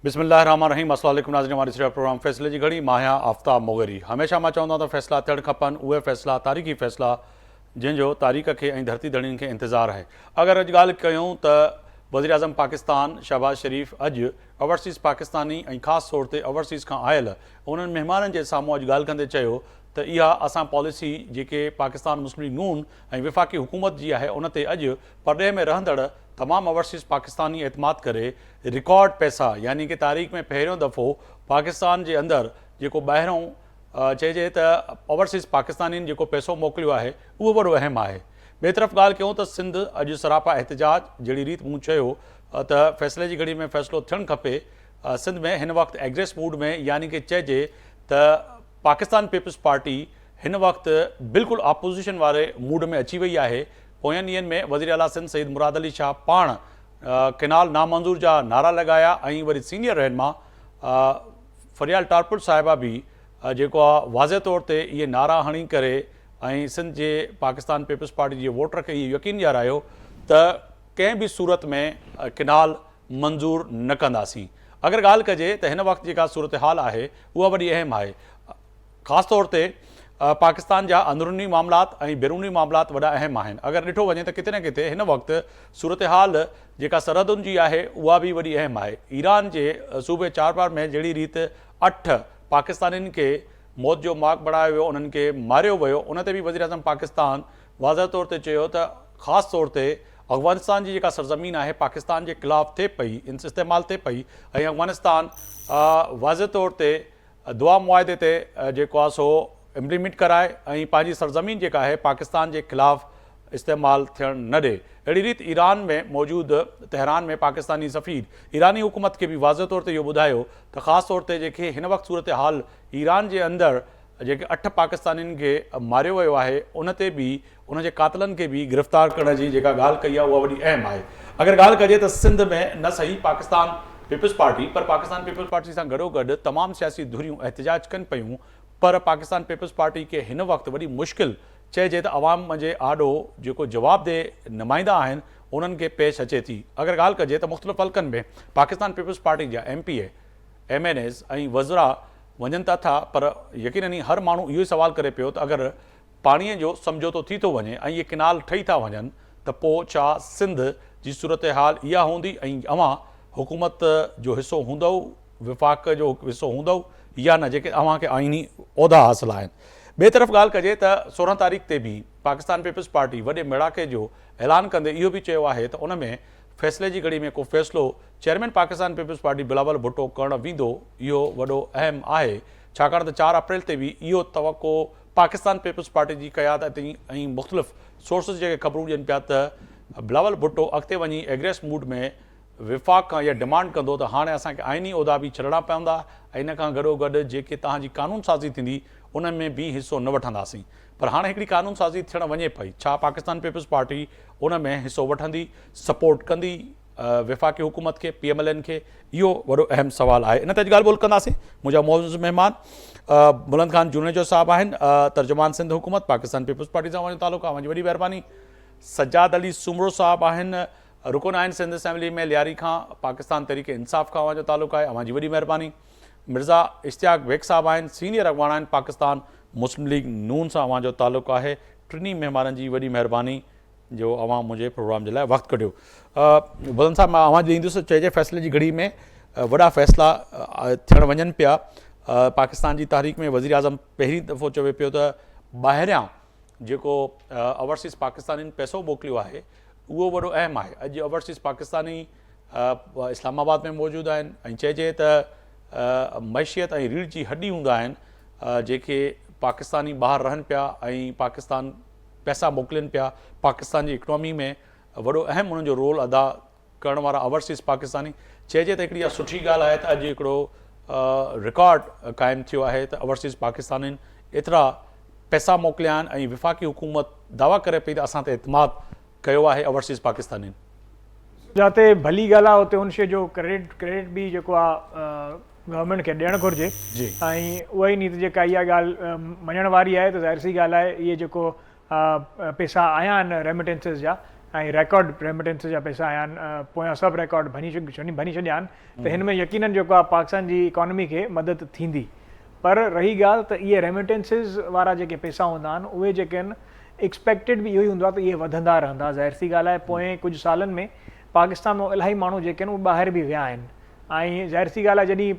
बिस्मिल्लाहिर्रहमानिर्रहीम। अस्सलाम वालेकुम नाज़रीन, हमारे सिर्फ प्रोग्राम फ़ैसले की घड़ी माहिया आफ्ताब मोगरी। हमेशा मां चवंदो आहियां त फ़ैसला थियणु खपनि, उहे फ़ैसला तारीख़ी फ़ैसला जिन जो तारीख़ के ऐं धरती धड़ियुनि खे इंतज़ारु आहे। अगरि अॼु ॻाल्हि कयूं त वज़ीर आज़म पाकिस्तान शहबाज़ शरीफ़ अॼु ओवरसीज़ पाकिस्तानी ऐं ख़ासि तौर ते ओवरसीज़ खां आयल उन्हनि महिमाननि जे साम्हूं अॼु ॻाल्हि कंदे चयो त इहा असां पॉलिसी जेके पाकिस्तान मुस्लिम लीग नून ऐं विफ़ाक़ी हुकूमत जी आहे उन ते अॼु परॾेह में रहंदड़ तमामु ओवरसीज़ पाकिस्तानी एतमाद करे रिकॉर्ड पैसा यानी कि तारीख़ में पहिरियों दफ़ो पाकिस्तान जे अंदरि जेको ॿाहिरों चइजे त ओवरसीज़ पाकिस्तानी जेको पैसो मोकिलियो आहे उहो वॾो अहम आहे। ॿिए तरफ़ ॻाल्हि कयूं त सिंध अॼु सरापा एहतजाज जहिड़ी रीति मूं चयो त फ़ैसिले जी घड़ी में फ़ैसिलो थियणु खपे। सिंध में हिन वक़्तु एग्रेस मूड में यानी कि चइजे त पाकिस्तान पीपल्स पार्टी हिन वक़्तु बिल्कुलु अपोज़िशन वारे मूड में अची वई आहे। पोयनि ॾींहंनि में वज़ीर आला सिंध सईद मुराद अली शाह पाण केनाल नामंज़ूर जा नारा लॻाया ऐं वरी सीनियर रहनमा फरियाल टारपुर साहिबा बि जेको आहे वाज़े तौर ते इहे नारा हणी करे ऐं सिंध जे पाकिस्तान पीपल्स पार्टी जे वोटर खे इहो यकीन ॾियारायो त कंहिं बि सूरत में केनाल मंज़ूर न कंदासीं। अगरि ॻाल्हि कजे त हिन वक़्तु जेका सूरत हाल आहे उहा वॾी अहम आहे। ख़ासि तौर ते पाकिस्तान जा अंदरूनी मामलात ऐं बैरूनी मामलात वॾा अहम आहिनि। अगरि ॾिठो वञे त किथे न किथे हिन वक़्तु सूरत हाल जेका सरहदुनि जी आहे उहा बि वॾी अहम आहे। ईरान जे सूबे चारबार में जहिड़ी रीति 8 पाकिस्तानियुनि खे मौत जो मार्ग बणायो वियो, उन्हनि खे मारियो वियो, उन ते बि वज़ीर आज़म पाकिस्तान वाज़ह तौर ते चयो त ख़ासि तौर ते अफ़गानिस्तान जी जेका सरज़मीन आहे पाकिस्तान जे ख़िलाफ़ु थिए पई, इस्तेमालु थिए पई ऐं अफ़गानिस्तान वाज़ह तौर ते दुआ मुआदे ते जेको आहे सो इम्प्लीमेंट कराए ऐं पंहिंजी सरज़मीन जेका आहे पाकिस्तान जे ख़िलाफ़ु इस्तेमालु थियणु न ॾिए। अहिड़ी रीति ईरान में मौजूदु तहरान में पाकिस्तानी सफ़ीर ईरानी हुकूमत खे बि वाज़ह तौर ते इहो ॿुधायो त ख़ासि तौर ते जेके हिन वक़्तु सूरत हाल ईरान जे अंदरि जेके 8 पाकिस्तानियुनि खे मारियो वियो आहे उन ते बि उन जे कातिलनि खे बि गिरफ़्तार करण जी जेका ॻाल्हि कई आहे उहा वॾी अहम आहे। अगरि ॻाल्हि कजे त सिंध में न सही पाकिस्तान पीपल्स पार्टी पर पाकिस्तान पीपल्स पार्टी सां गॾोगॾु तमामु सियासी धुरियूं एहतजाज कनि पियूं, पर पाकिस्तान पीपल्स पार्टी खे हिन वक़्तु वॾी मुश्किल चइजे त अवाम जे आॾो जेको जवाबदेह नुमाइंदा आहिनि उन्हनि खे पेश अचे थी। अगरि ॻाल्हि कजे त मुख़्तलिफ़ हल्कनि में पाकिस्तान पीपल्स पार्टी जा MPA MNAs ऐं वज़रा वञनि था, पर यकीननी हर माण्हू इहो ई सुवालु करे पियो त अगरि पाणीअ जो समझौतो थी थो वञे ऐं इहे किनाल ठही था वञनि त पोइ छा सिंध जी सूरत हाल इहा हूंदी ऐं अवां हुकूमत जो हिसो हूंदव, विफ़ाक़ जो हिसो हूंदव या न, जेके अव्हांखे आइनी उहिदा हासिलु आहिनि। ॿिए तरफ़ ॻाल्हि कजे त 16 तारीख़ ते बि पाकिस्तान पीपल्स पार्टी वॾे मिड़ाके जो ऐलान कंदे इहो बि चयो आहे त उन में फ़ैसिले जी घड़ी में को फ़ैसिलो चेयरमैन पाकिस्तान पीपल्स पार्टी बिलावल भुट्टो करणु वेंदो, इहो वॾो अहम आहे छाकाणि त 4 अप्रैल ते बि इहो तवक़ो पाकिस्तान पीपल्स पार्टी जी क़यादत ऐं मुख़्तलिफ़ सोर्सिस जेके ख़बरूं ॾियनि पिया त बिलावल भुट्टो अॻिते वञी एग्रेस मूड में विफ़ाक़ खां इहा डिमांड कंदो त हाणे असांखे आइनी उहिदा बि छॾणा पवंदा ऐं इन खां गॾोगॾु जेके तव्हांजी कानून साज़ी थींदी उन में बि हिसो न वठंदासीं। पर हाणे हिकिड़ी कानून साज़ी थियणु वञे पई, छा पाकिस्तान पीपल्स पार्टी उन में हिसो वठंदी, सपोर्ट कंदी विफ़ाक़ी हुकूमत खे, PMLN खे? इहो वॾो अहम सुवालु आहे। इन ते ॻाल्हि ॿोल कंदासीं। मुंहिंजा मौजूदु महिमान बुलंद खान जुनेजो साहिबु आहिनि, तर्जुमान सिंध हुकूमत पाकिस्तान पीपल्स पार्टी सां मुंहिंजो तालुक़ु आहे, मुंहिंजी वॾी महिरबानी। सज्जाद अली सुमरो साहिबु आहिनि, रुकन आहिनि सिंध असेंबली में लियारी खां, पाकिस्तान तहरीक इंसाफ़ खां मुंहिंजो तालुक़ु आहे, मुंहिंजी वॾी महिरबानी। मिर्ज़ा इश्तियाक बेग साहिबु आहिनि, सीनियर अॻवान आहिनि, पाकिस्तान मुस्लिम लीग नून सां मुंहिंजो तालुक़ु आहे। टिनी महिमाननि जी वॾी महिरबानी जो अवां मुंहिंजे प्रोग्राम जे लाइ वक़्तु कढियो। बुलंद साहिबु, मां अवां ॾींदुसि। चइजे फ़ैसिले जी घड़ी में वॾा फ़ैसिला थियणु वञनि पिया। पाकिस्तान जी तारीख़ में वज़ीर आज़म पहिरीं दफ़ो चवे पियो त ॿाहिरियां जेको ओवरसीज़ पाकिस्तानी पैसो मोकिलियो आहे उहो वॾो अहम आहे। अॼु ओवरसीज़ पाकिस्तानी इस्लामाबाद में मौजूदु आहिनि ऐं चइजे त मैशियत ऐं रीढ़ जी हॾी हूंदा आहिनि जेके पाकिस्तानी ॿाहिरि रहनि पिया ऐं पाकिस्तान पैसा मोकिलिनि पिया। पाकिस्तान जी इकनॉमी में वॾो अहम उन्हनि जो रोल अदा करण वारा ओवरसीज़ पाकिस्तानी, चइजे त हिकिड़ी इहा सुठी ॻाल्हि आहे त अॼु हिकिड़ो रिकॉर्ड क़ाइमु थियो आहे त ओवरसीज़ पाकिस्तानी एतिरा पैसा मोकिलिया आहिनि ऐं विफ़ाक़ी हुकूमत दावा करे पई त असां ते एतमाद कयो आहे ओवरसीज़ पाकिस्तानी। जिते भली ॻाल्हि आहे उते उन शइ जो क्रेडिट बि जेको आहे गवर्नमेंट खे ॾियणु घुरिजे ऐं उहा ई नीति जेका इहा ॻाल्हि मञण वारी आहे त ज़ाहिर सी ॻाल्हि आहे इहे जेको पैसा आया आहिनि रेमिटेंसिस जा ऐं रिकॉर्ड रेमिटेंस जा पैसा आया आहिनि पोयां सभु रिकॉर्ड भनी छॾिया आहिनि त हिन में यकीनन जेको आहे पाकिस्तान जी इकॉनमी खे मदद थींदी। पर रही ॻाल्हि त इहे रेमिटेंसिस वारा जेके पैसा हूंदा आहिनि उहे जेके आहिनि एक्सपेक्टेड बि इहो ई हूंदो आहे त इहे वधंदा रहंदा। ज़ाहिर सी ॻाल्हि आहे पोएं कुझु सालनि में पाकिस्तान मां इलाही माण्हू जेके आहिनि उहे ॿाहिरि बि विया आहिनि ऐं ज़ाहिर सी ॻाल्हि आहे जॾहिं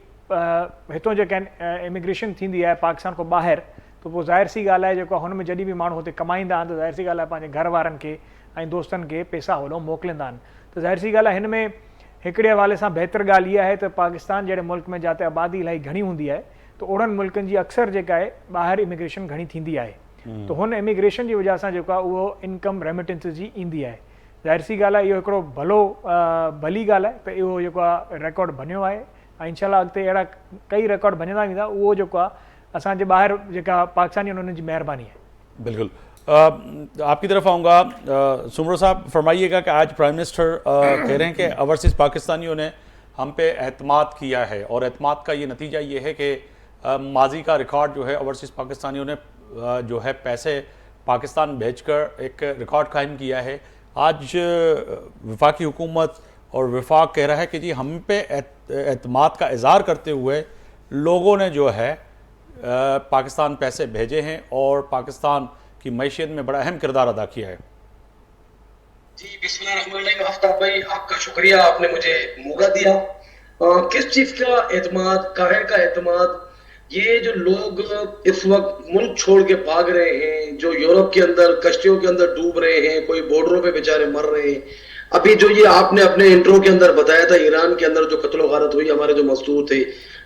हितां जेके आहिनि इमिग्रेशन थींदी आहे पाकिस्तान खां ॿाहिरि त पोइ ज़ाहिर सी ॻाल्हि आहे जेको हुन में जॾहिं बि माण्हू हुते कमाईंदा आहिनि त ज़ाहिर सी ॻाल्हि आहे पंहिंजे घर वारनि खे ऐं दोस्तनि खे पैसा होॾो मोकिलींदा आहिनि। त ज़ाहिर सी ॻाल्हि आहे हिन में हिकिड़े हवाले सां बहितर ॻाल्हि इहा आहे त पाकिस्तान जहिड़े मुल्क में जिते आबादी इलाही घणी हूंदी आहे त ओड़नि मुल्कनि जी अक्सर जेका आहे ॿाहिरि इमिग्रेशन घणी थींदी आहे त हुन इमिग्रेशन जी वजह सां जेको आहे उहो इनकम रेमिटेंसिस जी ईंदी आहे। ज़ाहिर सी ॻाल्हि आहे इहो हिकिड़ो भली ॻाल्हि आहे त इहो जेको आहे रिकॉर्ड बनियो आहे ऐं इंशाल्लाह अॻिते अहिड़ा कई रिकॉर्ड बनियंदा वेंदा उहो जेको आहे असांजे ॿाहिरि जेका पाकिस्तानी उन्हनि जी महिरबानी है। बिल्कुल आपकी तरफ आऊँगा सुमरो साहब, फरमाइएगा कि आज प्राइम मिनिस्टर कह रहे हैं कि ओवरसीज़ पाकिस्तानियों ने हम पे एतमाद किया है और एतमाद का ये नतीजा ये है कि माजी का रिकॉर्ड जो है ओवरसीज़ पाकिस्तानियों ने जो है पैसे पाकिस्तान भेजकर एक रिकॉर्ड कायम किया है। आज वफाकी हुकूमत और वफाक कह रहा है कि जी हम पे एतमाद का इज़हार करते हुए लोगों ने जो है पाकिस्तान पैसे भेजे हैं और पाकिस्तान की मैशियत में बड़ा अहम किरदार अदा किया है। जी बिस्मिल्लाह आफ्ताब भाई, आपका शुक्रिया, आपने मुझे मौका दिया। किस चीज का एतमाद, काहे का एतमाद? ये जो लोग इस वक्त मुल्क छोड़ के भाग रहे हैं, जो यूरोप के अंदर कश्तियों के अंदर डूब रहे हैं, कोई बॉर्डरों पे बेचारे मर रहे हैं। अभी जो ये आपने अपने इंट्रो के अंदर बताया था, ईरान के अंदर जो कत्लो गारत हुई, हमारे जो मजदूर थे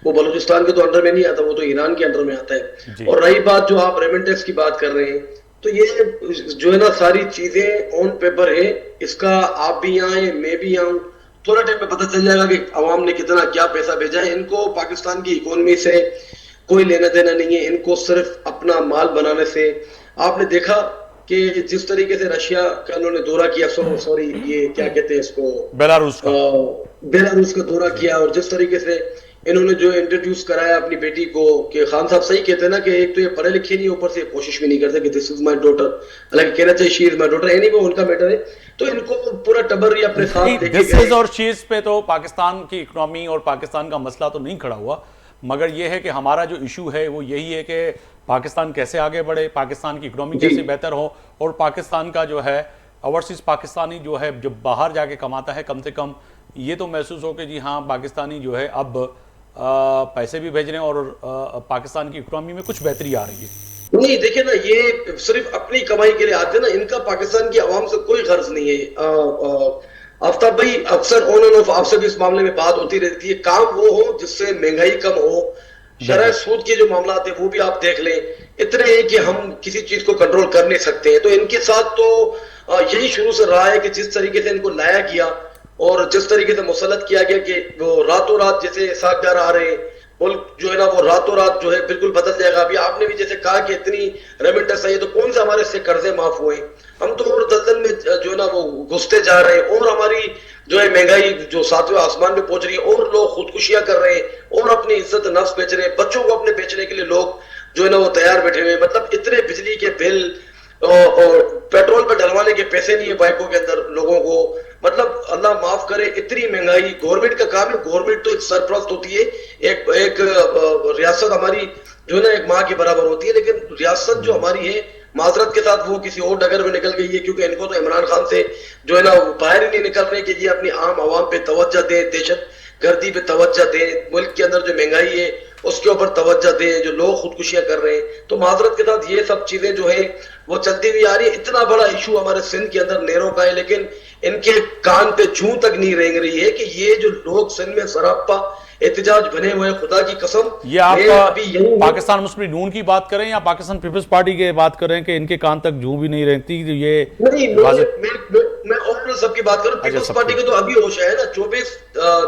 वो बलूचिस्तान के तो अंडर में नहीं आता, वो तो ईरान के अंडर में आता है। और रही बात जो आप रेमिटेंस की बात कर रहे हैं, तो ये जो है ना सारी चीजें ऑन पेपर है। इसका आप भी आए, मैं भी आऊं, थोड़ा टाइम में पता चल जाएगा कि अवाम ने कितना क्या पैसा भेजा है। इनको पाकिस्तान की इकोनॉमी से कोई लेना देना नहीं है, इनको सिर्फ अपना माल बनाने से। आपने देखा कि जिस तरीके से रशिया का उन्होंने दौरा किया, सॉरी ये क्या कहते हैं इसको, बेलारूस का दौरा किया, और जिस तरीके से इन्होंने जो इंट्रोड्यूस कराया अपनी बेटी को, कि खान साहब सही कहते हैं ना कि एक तो ये पढ़े लिखे नहीं, ऊपर से कोशिश भी नहीं करते कि दिस इज माय डॉटर, हालांकि कहना चाहिए she is my daughter, anyway उनका मैटर है। तो इनको पूरा टबर या अपने साथ दिस इज और शी इज पे तो पाकिस्तान की इकोनॉमी और पाकिस्तान का मसला तो नहीं खड़ा हुआ, मगर ये है कि हमारा जो इशू है वो यही है कि पाकिस्तान कैसे आगे बढ़े, पाकिस्तान की इकोनॉमी कैसे बेहतर हो, और पाकिस्तान का जो है ओवरसीज पाकिस्तानी जो है जब बाहर जाके कमाता है कम से कम ये तो महसूस हो कि जी हाँ पाकिस्तानी जो है अब पैसे भी भेज रहे हैं और पाकिस्तान की इकोनॉमी में कुछ बेहतरी आ रही है। नहीं देखिए ना, ये सिर्फ अपनी कमाई के लिए आते ना, इनका पाकिस्तान की आवाम से कोई गर्ज नहीं है। आफ्ताब भाई, अक्सर ऑन एंड ऑफ आपसे भी इस मामले में बात होती रहती है, काम वो हो जिससे महंगाई कम हो, शरह सूद के जो मामला है वो भी आप देख लें, इतने हैं कि हम किसी चीज को कंट्रोल कर नहीं सकते हैं। तो इनके साथ तो यही शुरू से रहा है कि जिस तरीके से इनको लाया गया और जिस तरीके से मुसलत किया गया कि वो रातों रात जैसे सागदार आ रहे हैं, मुल्क जो है ना वो रातों रात जो है बिल्कुल बदल जाएगा। अभी आपने भी जैसे कहा कि इतनी रेमिटेंस आई है, तो कौन से हमारे से कर्जे माफ हुए? हम तो और दलदल में जो है ना वो घुसते जा रहे हैं, और हमारी जो है महंगाई जो सातवें आसमान में पहुंच रही है, और लोग खुदकुशियां कर रहे हैं, और अपनी इज्जत नफ्स बेच रहे हैं, बच्चों को अपने बेचने के लिए लोग जो है ना वो तैयार बैठे हुए हैं। मतलब इतने बिजली के बिल और पेट्रोल पे डलवाने के पैसे नहीं है बाइकों के अंदर लोगों को, मतलब अल्लाह माफ करे इतनी महंगाई। गवर्नमेंट का काम है, गवर्नमेंट तो सरपरस्त होती है, एक रियासत हमारी जो है ना एक माँ के बराबर होती है, लेकिन रियासत जो हमारी है माजरत के साथ वो किसी और डगर में निकल गई है, क्योंकि इनको तो इमरान खान से जो है ना बाहर ही नहीं निकल रहे कि ये अपनी आम आवाम पे तवज्जो दे, दहशत गर्दी पे तवज्जो दे, मुल्क के अंदर जो महंगाई है उसके ऊपर तवज्जो दे, जो लोग खुदकुशियां कर रहे हैं। तो माजरत के साथ ये सब चीजें जो है वो चलती हुई आ रही है। इतना बड़ा इशू हमारे सिंध के अंदर नेहरू का है, लेकिन इनके कान पे जूं तक नहीं रेंग रही है कि ये जो लोग सिंध में सरापा एहतजाज बने हुए हैं, खुदा की कसम। ये आप पाकिस्तान मुस्लिम नून की बात करें या पाकिस्तान पीपल्स पार्टी की बात करें कि इनके कान तक जूं भी नहीं रहती, तो ये नहीं, मैं ओवरऑल सबकी बात करूं। पीपल्स पार्टी को तो अभी होश है ना, 24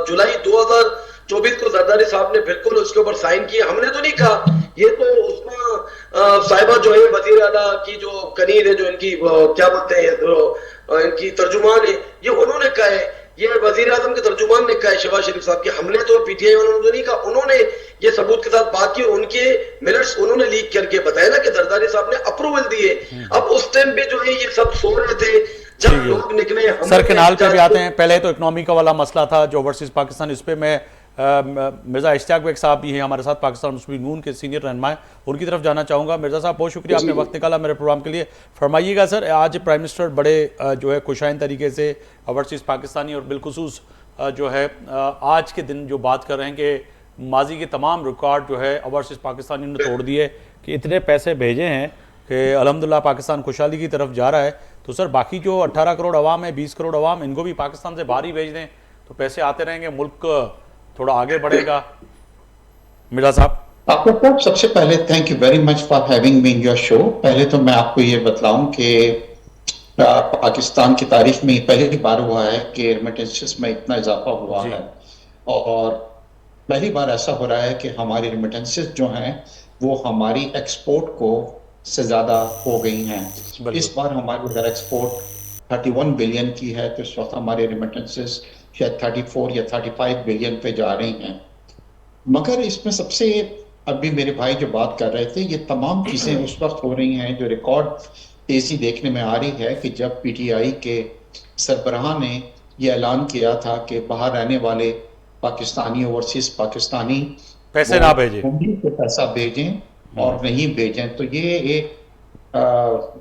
जुलाई 2024 को जरदारी साहब ने बिल्कुल उसके ऊपर साइन किया। हमने तो नहीं कहा, ये तो उस्मा साहिबा जो है वजीर आला की जो कनीर है, जो इनकी क्या बोलते हैं इनकी तर्जुमान है, ये उन्होंने कहा है, ये वजीर आजम के तर्जुमान ने कहा है शहबाज शरीफ साहब के। हमने तो पीटीआई वालों ने नहीं कहा, उन्होंने ये सबूत के साथ बात की, उनके मिनट्स उन्होंने लीक करके बताया ना कि जरदारी साहब ने अप्रूवल दिए। अब उस टाइम पे जो है ये सब सो रहे थे, जब ठीक है। लोग निकले सर किनाल पे भी आते हैं। पहले तो इकोनॉमी का वाला मसला था जो ओवरसीज पाकिस्तान, इस पे मैं मिर्ज़ा इश्तियाक बेग साहब भी हैं हमारे साथ, पाकिस्तान मुस्लिम लीग नून के सीनियर रहनुमा, उनकी तरफ जाना चाहूँगा। मिर्ज़ा साहब बहुत शुक्रिया, आपने वक्त निकाला मेरे प्रोग्राम के लिए। फरमाइएगा सर, आज प्राइम मिनिस्टर बड़े जो है खुशाइन तरीके से ओवरसीज पाकिस्तानी और बिलखुसूस जो है आज के दिन जो बात कर रहे हैं कि माजी के तमाम रिकॉर्ड जो है ओवरसीज पाकिस्तानियों ने तोड़ दिए कि इतने पैसे भेजे हैं कि अल्हम्दुलिल्लाह पाकिस्तान खुशहाली की तरफ जा रहा है। तो सर बाकी जो 18 करोड़ अवाम है, 20 करोड़ अवाम, इनको भी पाकिस्तान से बाहर ही भेज दें तो पैसे आते रहेंगे, मुल्क थोड़ा आगे बढ़ेगा। मिर्जा साहब। आपको साहब सबसे पहले thank you very much for having me in your show. पहले तो मैं आपको ये बतलाऊं कि पाकिस्तान की तारीख में पहली बार हुआ है कि रेमिटेंसेस में इतना इजाफा हुआ है, और पहली बार ऐसा हो रहा है कि हमारी रेमिटेंसेस जो हैं वो हमारी एक्सपोर्ट को से ज्यादा हो गई हैं। इस बार हमारी अगर एक्सपोर्ट 31 बिलियन की है तो इस वक्त हमारे रेमिटेंसेस शायद 34 या 35 बिलियन पे जा रही हैं। मगर इसमें सबसे, अभी मेरे भाई जो बात कर रहे थे, ये तमाम चीजें उस वक्त हो रही हैं जो रिकॉर्ड तेजी देखने में आ रही है कि जब पीटीआई के सरबराह ने ये ऐलान किया था कि बाहर रहने वाले पाकिस्तानी, ओवरसीज पाकिस्तानी पैसे ना भेजें, को पैसा भेजें और नहीं भेजें, तो ये एक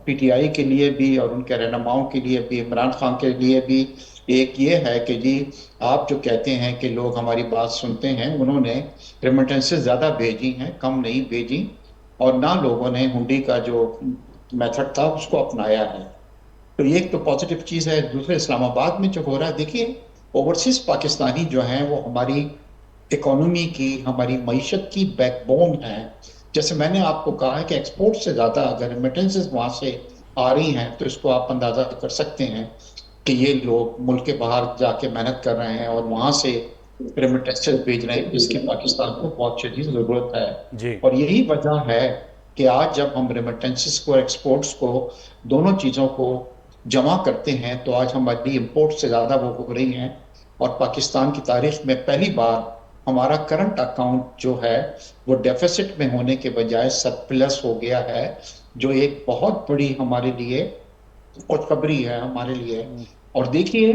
पीटीआई के लिए भी और उनके रहनुमाओं के लिए भी, इमरान खान के लिए भी एक ये है कि जी आप जो कहते हैं कि लोग हमारी बात सुनते हैं, उन्होंने रेमिटेंसेस ज़्यादा भेजी हैं, कम नहीं भेजी, और ना लोगों ने हुंडी का जो मेथड था उसको अपनाया है। तो ये एक तो पॉजिटिव चीज़ है। दूसरे, इस्लामाबाद में जो हो रहा है, देखिए ओवरसीज पाकिस्तानी जो हैं वो हमारी इकोनॉमी की, हमारी मईशत की बैकबोन है। जैसे मैंने आपको कहा है कि एक्सपोर्ट से ज़्यादा अगर रेमिटेंसेस वहाँ से आ रही हैं तो इसको आप अंदाज़ा कर सकते हैं कि ये लोग मुल्क के बाहर जाके मेहनत कर रहे हैं और वहाँ से रेमिटेंसेस भेज रहे हैं, जिसकी पाकिस्तान को बहुत शदीद ज़रूरत है जी। और यही वजह है कि आज जब हम रेमिटेंसेस को, एक्सपोर्ट्स को, दोनों चीज़ों को जमा करते हैं तो आज हमारी इम्पोर्ट से ज़्यादा वो हो रही हैं, और पाकिस्तान की तारीख में पहली बार हमारा करंट अकाउंट जो है वो डेफिसिट में होने के बजाय सरप्लस हो गया है, जो एक बहुत बड़ी हमारे लिए खुशखबरी है हमारे लिए। और देखिए,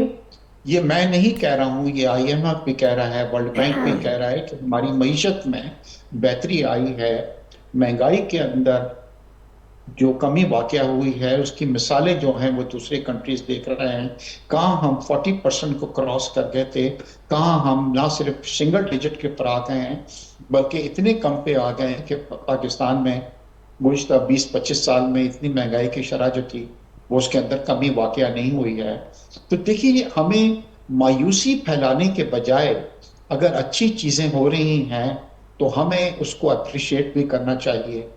ये मैं नहीं कह रहा हूँ, ये IMF भी कह रहा है, वर्ल्ड बैंक भी कह रहा है कि हमारी मईशत में बेहतरी आई है, महंगाई के अंदर जो कमी वाक़या हुई है उसकी मिसालें जो हैं वो दूसरे कंट्रीज देख रहे हैं। कहाँ हम 40% को क्रॉस कर गए थे, कहाँ हम ना सिर्फ सिंगल डिजिट के पर आ गए हैं बल्कि इतने कम पे आ गए हैं कि पाकिस्तान में गुज़िश्ता 20-25 साल में इतनी महंगाई की शरह जो थी वो उसके अंदर कमी वाक़या नहीं हुई है। तो देखिए, हमें मायूसी फैलाने के बजाय अगर अच्छी चीज़ें हो रही हैं तो हमें उसको अप्रिशिएट भी करना चाहिए।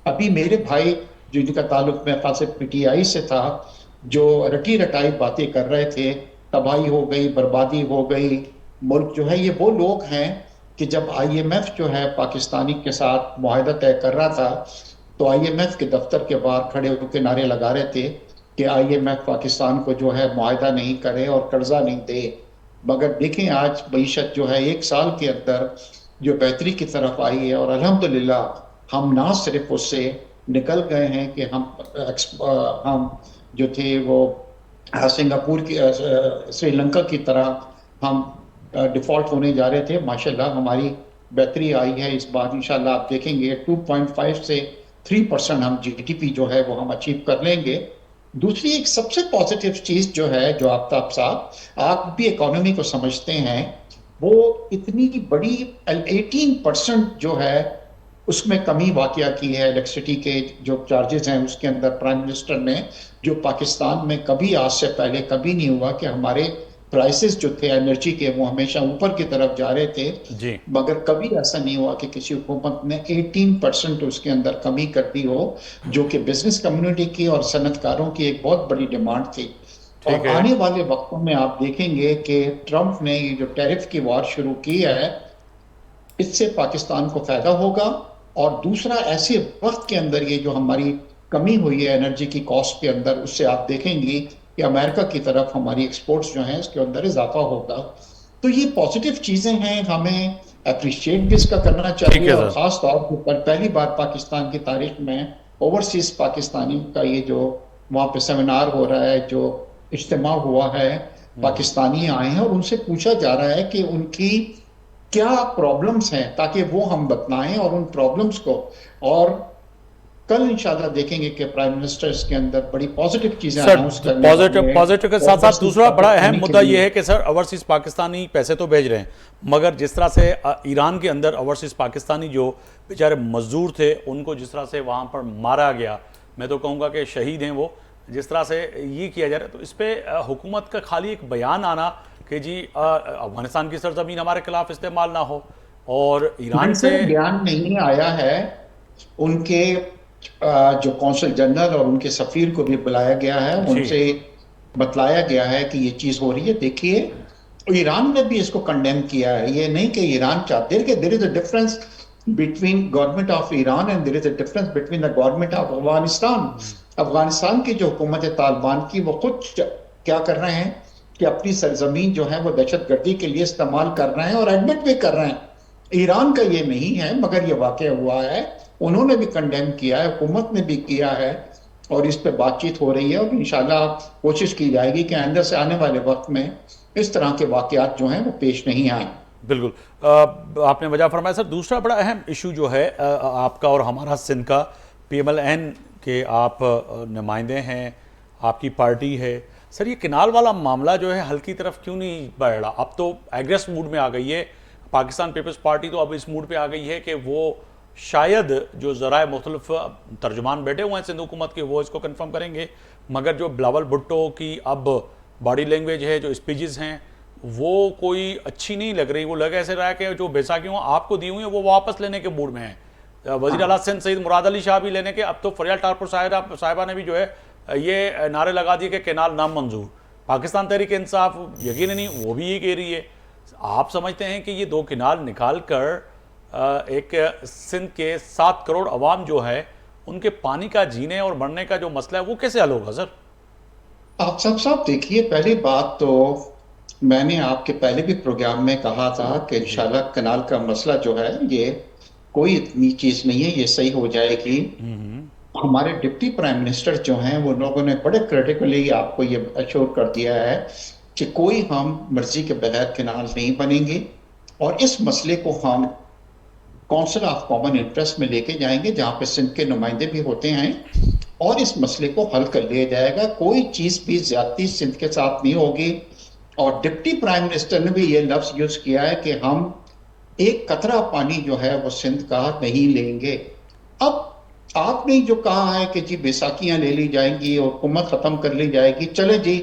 अभी मेरे भाई जिनका ताल्लुक मेरे ख्याल से पीटीआई से था, जो रटी रटाई बातें कर रहे थे, तबाही हो गई, बर्बादी हो गई, मुल्क जो है, ये वो लोग हैं कि जब IMF जो है पाकिस्तानी के साथ मुआहदा तय कर रहा था तो IMF के दफ्तर के बाहर खड़े होकर नारे लगा रहे थे कि IMF पाकिस्तान को जो है मुआहदा नहीं करे और कर्जा नहीं दे। मगर देखें आज मईशत जो है 1 साल के अंदर जो बेहतरी की तरफ आई है, और अल्हम्दुलिल्लाह हम ना सिर्फ उससे निकल गए हैं कि हम जो थे वो सिंगापुर की, श्रीलंका की तरह हम डिफॉल्ट होने जा रहे थे। माशाल्लाह हमारी बेहतरी आई है इस बार। इंशाल्लाह आप देखेंगे 2.5 से 3% हम GDP जो है वो हम अचीव कर लेंगे। दूसरी एक सबसे पॉजिटिव चीज जो है, जो आफ्ताब साहब आप भी इकोनॉमी को समझते हैं, वो इतनी बड़ी 18% जो है उसमें कमी वाक़या की है। इलेक्ट्रिसिटी के जो चार्जेस हैं उसके अंदर प्राइम मिनिस्टर ने, जो पाकिस्तान में कभी आज से पहले कभी नहीं हुआ कि हमारे प्राइसेस जो थे एनर्जी के वो हमेशा ऊपर की तरफ जा रहे थे जी। मगर कभी ऐसा नहीं हुआ कि किसी हुकूमत ने 18% उसके अंदर कमी कर दी हो, जो कि बिजनेस कम्युनिटी की और सनतकारों की एक बहुत बड़ी डिमांड थी। और आने वाले वक्तों में आप देखेंगे कि ट्रंप ने ये जो टैरिफ की वार शुरू की है, इससे पाकिस्तान को फायदा होगा। और दूसरा, ऐसे वक्त के अंदर ये जो हमारी कमी हुई है एनर्जी की कॉस्ट के अंदर, उससे आप देखेंगे कि अमेरिका की तरफ हमारी एक्सपोर्ट्स जो हैं इसके अंदर इजाफा होगा। तो ये पॉजिटिव चीजें हैं, हमें अप्रिशिएट भी इसका करना चाहिए। और खास तौर पर पहली बार पाकिस्तान की तारीख में ओवरसीज पाकिस्तानी का ये जो वहाँ पे सेमिनार हो रहा है, जो इज्तिमा हुआ है, पाकिस्तानी आए हैं और उनसे पूछा जा रहा है कि उनकी क्या प्रॉब्लम्स हैं, ताकि वो हम बतलाएं और उन प्रॉब्लम्स को। और कल इंशाल्लाह देखेंगे कि प्राइम मिनिस्टर इसके अंदर बड़ी पॉजिटिव चीजें सर अनाउंस करने वाले हैं। पॉजिटिव के साथ साथ ओवरसीज दूसरा बड़ा अहम पाकिस्तानी के मुद्दा लिए। ये है कि सर ओवरसीज पाकिस्तानी पैसे तो भेज रहे हैं, मगर जिस तरह से ईरान के अंदर ओवरसीज पाकिस्तानी जो बेचारे मजदूर थे उनको जिस तरह से वहाँ पर मारा गया, मैं तो कहूँगा कि शहीद हैं वो, जिस तरह से ये किया जा रहा है, तो इस पर हुकूमत का खाली एक बयान आना कि जी अफगानिस्तान की सरजमीन हमारे खिलाफ इस्तेमाल ना हो और ईरान से बयान नहीं आया है। उनके जो कौंसल जनरल और उनके सफीर को भी बुलाया गया है, उनसे बतलाया गया है कि ये चीज हो रही है। देखिए ईरान ने भी इसको कंडेम किया है, ये नहीं कि ईरान चाहते हैं कि there is a difference between government of Iran and there is a difference between the government of Afghanistan. Afghanistan की जो हुकूमत है तालिबान की, वो खुद क्या कर रहे हैं कि अपनी सरजमीन जो है वो दहशतगर्दी के लिए इस्तेमाल कर रहे हैं और एडमिट भी कर रहे हैं। ईरान का ये नहीं है, मगर ये वाकया हुआ है, उन्होंने भी कंडेम किया है, हुकूमत ने भी किया है और इस पे बातचीत हो रही है और इंशाल्लाह कोशिश की जाएगी कि अंदर से आने वाले वक्त में इस तरह के वाकयात जो हैं वो पेश नहीं आए। बिल्कुल आपने वजह फरमाया। सर दूसरा बड़ा अहम इशू जो है आपका और हमारा सिंध का, PMLN के आप नुमाइंदे हैं, आपकी पार्टी है, सर ये किनाल वाला मामला जो है हल की तरफ क्यों नहीं बढ़ रहा? अब तो एग्रेस मूड में आ गई है पाकिस्तान पीपल्स पार्टी, तो अब इस मूड पे आ गई है कि वो शायद जो ज़राए मुख्तलिफ तर्जुमान बैठे हुए हैं सिंध हुकूमत के वो इसको कंफर्म करेंगे, मगर जो बिलावल भुट्टो की अब बॉडी लैंग्वेज है, जो स्पीचेस हैं, वो कोई अच्छी नहीं लग रही। वो लग ऐसे रहा है कि जो बैसाखियों आपको दी हुई है वो वापस लेने के मूड में है। वज़ीर आला सिंध सईद मुराद अली शाह भी लेने के, अब तो फरियाल ठाकुर साहिबा ने भी जो है ये नारे लगा दिए कि केनाल नामंजूर। पाकिस्तान तहरीक इंसाफ यकीन नहीं वो भी ये कह रही है। आप समझते हैं कि ये दो किनाल निकाल कर एक सिंध के 7 करोड़ अवाम जो है उनके पानी का जीने और मरने का जो मसला है वो कैसे हल होगा? सर आप साहब देखिए, पहली बात तो मैंने आपके पहले भी प्रोग्राम में कहा था कि इंशाल्लाह कनाल का मसला जो है ये कोई इतनी चीज नहीं है, ये सही हो जाएगी। हमारे डिप्टी प्राइम मिनिस्टर जो हैं वो लोगों ने बड़े क्रिटिकली आपको ये अश्योर कर दिया है कि कोई हम मर्जी के बगैर कनाल नहीं बनेंगे और इस मसले को हम काउंसिल ऑफ कॉमन इंटरेस्ट में लेके जाएंगे जहां पे सिंध के नुमाइंदे भी होते हैं और इस मसले को हल कर लिया जाएगा। कोई चीज भी ज्यादती सिंध के साथ नहीं होगी। और डिप्टी प्राइम मिनिस्टर ने भी ये लफ्ज यूज किया है कि हम एक कतरा पानी जो है वो सिंध का नहीं लेंगे। अब आपने जो कहा है कि जी बैसाखियां ले ली जाएंगी और हुकूमत खत्म कर ली जाएगी, चले जी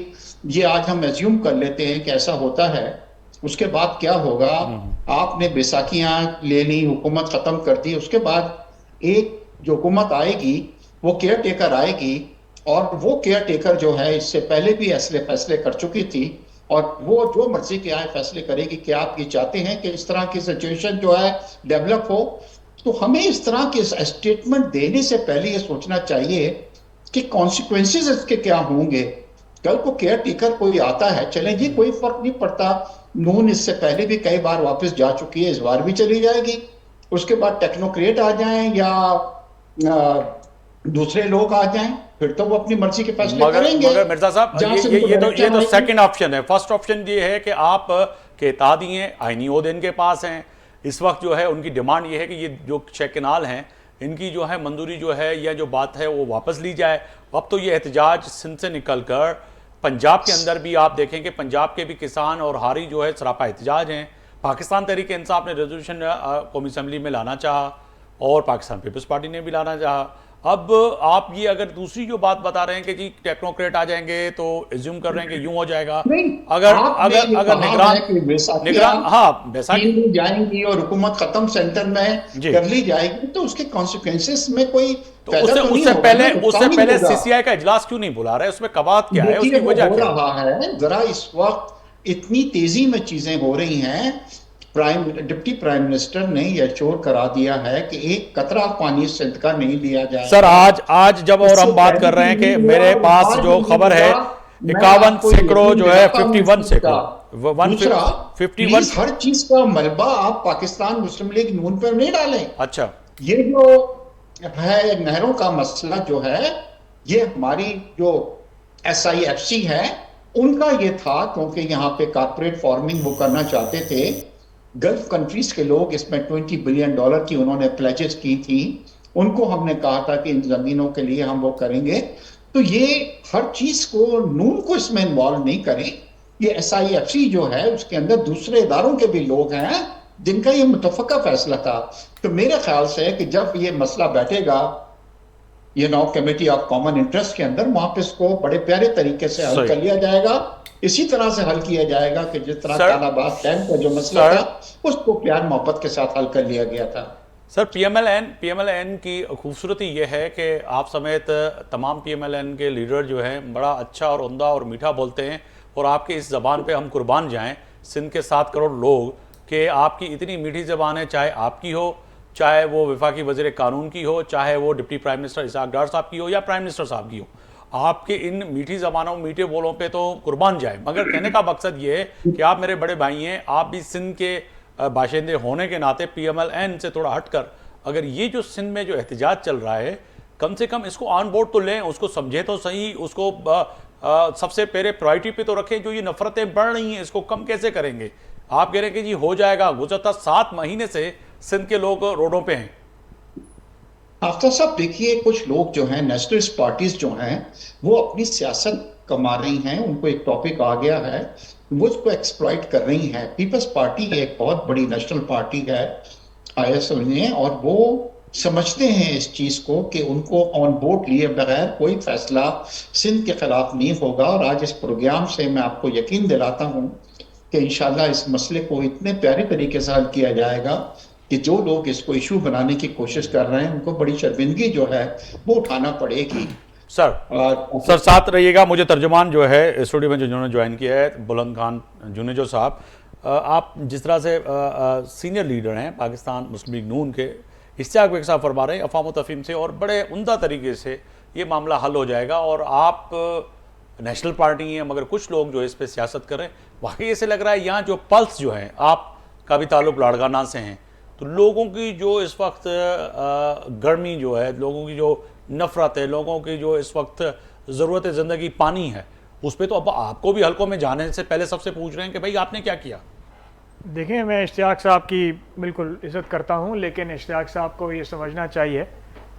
ये आज हम एज्यूम कर लेते हैं कि ऐसा होता है, उसके बाद क्या होगा? आपने बैसाखियां ले ली, हुकूमत खत्म कर दी, उसके बाद एक जो हुकूमत आएगी वो केयर टेकर आएगी और वो केयर टेकर जो है इससे पहले भी ऐसे फैसले कर चुकी थी और वो जो मर्जी के आए फैसले करेगी। कि आप ये चाहते हैं कि इस तरह की सिचुएशन जो है डेवलप हो, तो हमें इस तरह के स्टेटमेंट देने से पहले ये सोचना चाहिए कि कॉन्सिक्वेंसेस इसके क्या होंगे। कल को केयर टेकर कोई आता है, चलें जी कोई फर्क नहीं पड़ता, नून इससे पहले भी कई बार वापस जा चुकी है, इस बार भी चली जाएगी। उसके बाद टेक्नोक्रेट आ जाएं या दूसरे लोग आ जाएं, फिर तो वो अपनी मर्जी के फैसले करेंगे। मगर मिर्जा साहब ये तो सेकंड ऑप्शन है। फर्स्ट ऑप्शन ये है कि आप के इत्तेहादी हैं, आईनी ओहदे इनके पास हैं, इस वक्त जो है उनकी डिमांड ये है कि ये जो 6 किनाल हैं इनकी जो है मंजूरी जो है या जो बात है वो वापस ली जाए। अब तो ये एहतजाज सिंध से निकल कर पंजाब के अंदर भी आप देखें कि पंजाब के भी किसान और हारी जो है सरापा एहतजाज हैं। पाकिस्तान तहरीक इंसाफ ने रेजोल्यूशन कौमी असम्बली में लाना चाहा और पाकिस्तान पीपल्स पार्टी ने भी लाना चाहा। अब आप ये अगर दूसरी जो बात बता रहे हैं कि जी टेक्नोक्रेट आ जाएंगे तो एज्यूम कर रहे हैं कि यूं हो जाएगा। अगर निगरान हाँ बैसाखी जाएंगी और हुकूमत खत्म सेंटर में कर ली जाएगी तो उसके कॉन्सिक्वेंसेस में कोई तो उससे पहले CCI का इजलास क्यों नहीं बुला रहे? उसमें कवात क्या है, उसकी वजह क्या है? जरा इस वक्त इतनी तेजी में चीजें हो रही हैं। डिप्टी प्राइम मिनिस्टर ने यह श्योर करा दिया है कि एक कतरा पानी सिंध का नहीं लिया जाएगा। सर आज जब और हम बात कर रहे हैं कि मेरे पास जो खबर है 51 सैकड़ों जो है 51 सैकड़ों 51 हर चीज का मलबा आप पाकिस्तान मुस्लिम लीग नून पर नहीं डालें। अच्छा, ये जो है नहरों का मसला जो है, ये हमारी जो SIFC है उनका ये था, क्योंकि यहाँ पे कारपोरेट फार्मिंग वो करना चाहते थे, गल्फ कंट्रीज के लोग इसमें $20 बिलियन की उन्होंने प्लेजेस की थी, उनको हमने कहा था कि इन जमीनों के लिए हम वो करेंगे। तो ये हर चीज को नून को इसमें इन्वॉल्व नहीं करें। ये SIFC जो है उसके अंदर दूसरे इदारों के भी लोग हैं जिनका ये मुतफका फैसला था। तो मेरे ख्याल से कि जब ये मसला बैठेगा कमेटी ऑफ कॉमन इंटरेस्ट के अंदर, वहां पे इसको बड़े प्यारे तरीके से हल कर लिया जाएगा। इसी तरह से हल किया जाएगा कि जिस तरह कालाबाद डैम का जो मसला था उसको प्यार मोहब्बत के साथ हल कर लिया गया था। सर, PMLN की खूबसूरती यह है कि आप समेत तमाम PMLN के लीडर जो हैं बड़ा अच्छा और उम्दा और मीठा बोलते हैं, और आपके इस ज़बान पे हम कुर्बान जाएं, सिंध के 7 करोड़ लोग, कि आपकी इतनी मीठी ज़बान है, चाहे आपकी हो, चाहे वो वफाकी वज़ीर कानून की हो, चाहे वो डिप्टी प्राइम मिनिस्टर इसहाक डार साहब की हो या प्राइम मिनिस्टर साहब की हो। आपके इन मीठी ज़बानों, मीठे बोलों पे तो कुर्बान जाए, मगर कहने का मकसद ये है कि आप मेरे बड़े भाई हैं, आप भी सिंध के बाशिंदे होने के नाते PMLN से थोड़ा हटकर अगर ये जो सिंध में जो एहतजाज चल रहा है, कम से कम इसको ऑन बोर्ड तो लें, उसको समझे तो सही, उसको सबसे पहले प्रायोरिटी पे तो रखें। जो ये नफरतें बढ़ रही हैं इसको कम कैसे करेंगे? आप कह रहे हैं कि जी हो जाएगा, गुज़श्ता 7 महीने से सिंध के लोग रोडों पे हैं। आफ्ताब साहब देखिए, कुछ लोग जो हैं, नेशनलिस्ट पार्टीज जो हैं, वो अपनी सियासत कमा रही हैं, उनको एक टॉपिक आ गया है, वो उसको एक्सप्लॉइट कर रही हैं। पीपल्स पार्टी एक बहुत बड़ी नेशनल पार्टी है ISL में, और वो समझते हैं इस चीज को कि उनको ऑन बोर्ड लिए बगैर कोई फैसला सिंध के खिलाफ नहीं होगा। और आज इस प्रोग्राम से मैं आपको यकीन दिलाता हूं कि इंशाल्लाह इस मसले को इतने प्यारे तरीके से हल किया जाएगा कि जो लोग इसको इशू बनाने की कोशिश कर रहे हैं उनको बड़ी शर्मिंदगी जो है वो उठाना पड़ेगी। सर साथ रहिएगा। मुझे तर्जुमान जो है स्टूडियो में जिन्होंने ज्वाइन किया है, बुलंद खान जुनेजो साहब, आप जिस तरह से सीनियर लीडर हैं पाकिस्तान मुस्लिम लीग नून के, इश्तियाक बेग साहब फरमा रहे हैं अफवाम तफहीम से और बड़े उम्दा तरीके से ये मामला हल हो जाएगा, और आप नेशनल पार्टी हैं मगर कुछ लोग जो इस पर सियासत कर रहे हैं। वाकई ऐसे लग रहा है यहाँ जो पल्स जो है, आपका भी ताल्लुक लाड़काना से हैं, तो लोगों की जो इस वक्त गर्मी जो है, लोगों की जो नफरत है, लोगों की जो इस वक्त ज़रूरत ज़िंदगी पानी है, उस पर तो अब आपको भी हल्कों में जाने से पहले सबसे पूछ रहे हैं कि भाई आपने क्या किया। देखिए, मैं इश्तियाक साहब की बिल्कुल इज़्ज़त करता हूं, लेकिन इश्तियाक साहब को ये समझना चाहिए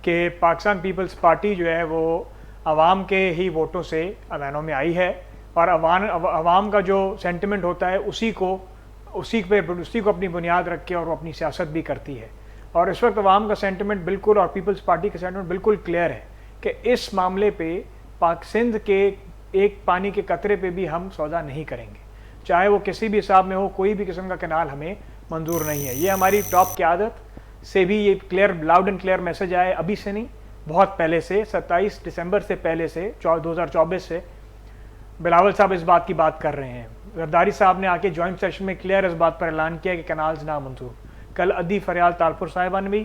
कि पाकिस्तान पीपल्स पार्टी जो है वो अवाम के ही वोटों से अवानों में आई है, और अवाम का जो सेंटिमेंट होता है उसी को अपनी बुनियाद रख के और वो अपनी सियासत भी करती है। और इस वक्त अवाम का सेंटिमेंट बिल्कुल, और पीपल्स पार्टी का सेंटिमेंट बिल्कुल क्लियर है कि इस मामले पे पाक सिंध के एक पानी के कतरे पे भी हम सौदा नहीं करेंगे, चाहे वो किसी भी हिसाब में हो। कोई भी किस्म का कैनाल हमें मंजूर नहीं है। ये हमारी टॉप क़यादत से भी ये clear, loud and clear message आया, अभी से नहीं, बहुत पहले से, 27 दिसंबर से पहले से, 2024 से बिलावल साहब इस बात की बात कर रहे हैं। जरदारी साहब ने आके जॉइंट सेशन में क्लियर इस बात पर ऐलान किया कि कैनाल्स ना मंजूर। कल अदी फरियाल तालपुर साहिबा ने भी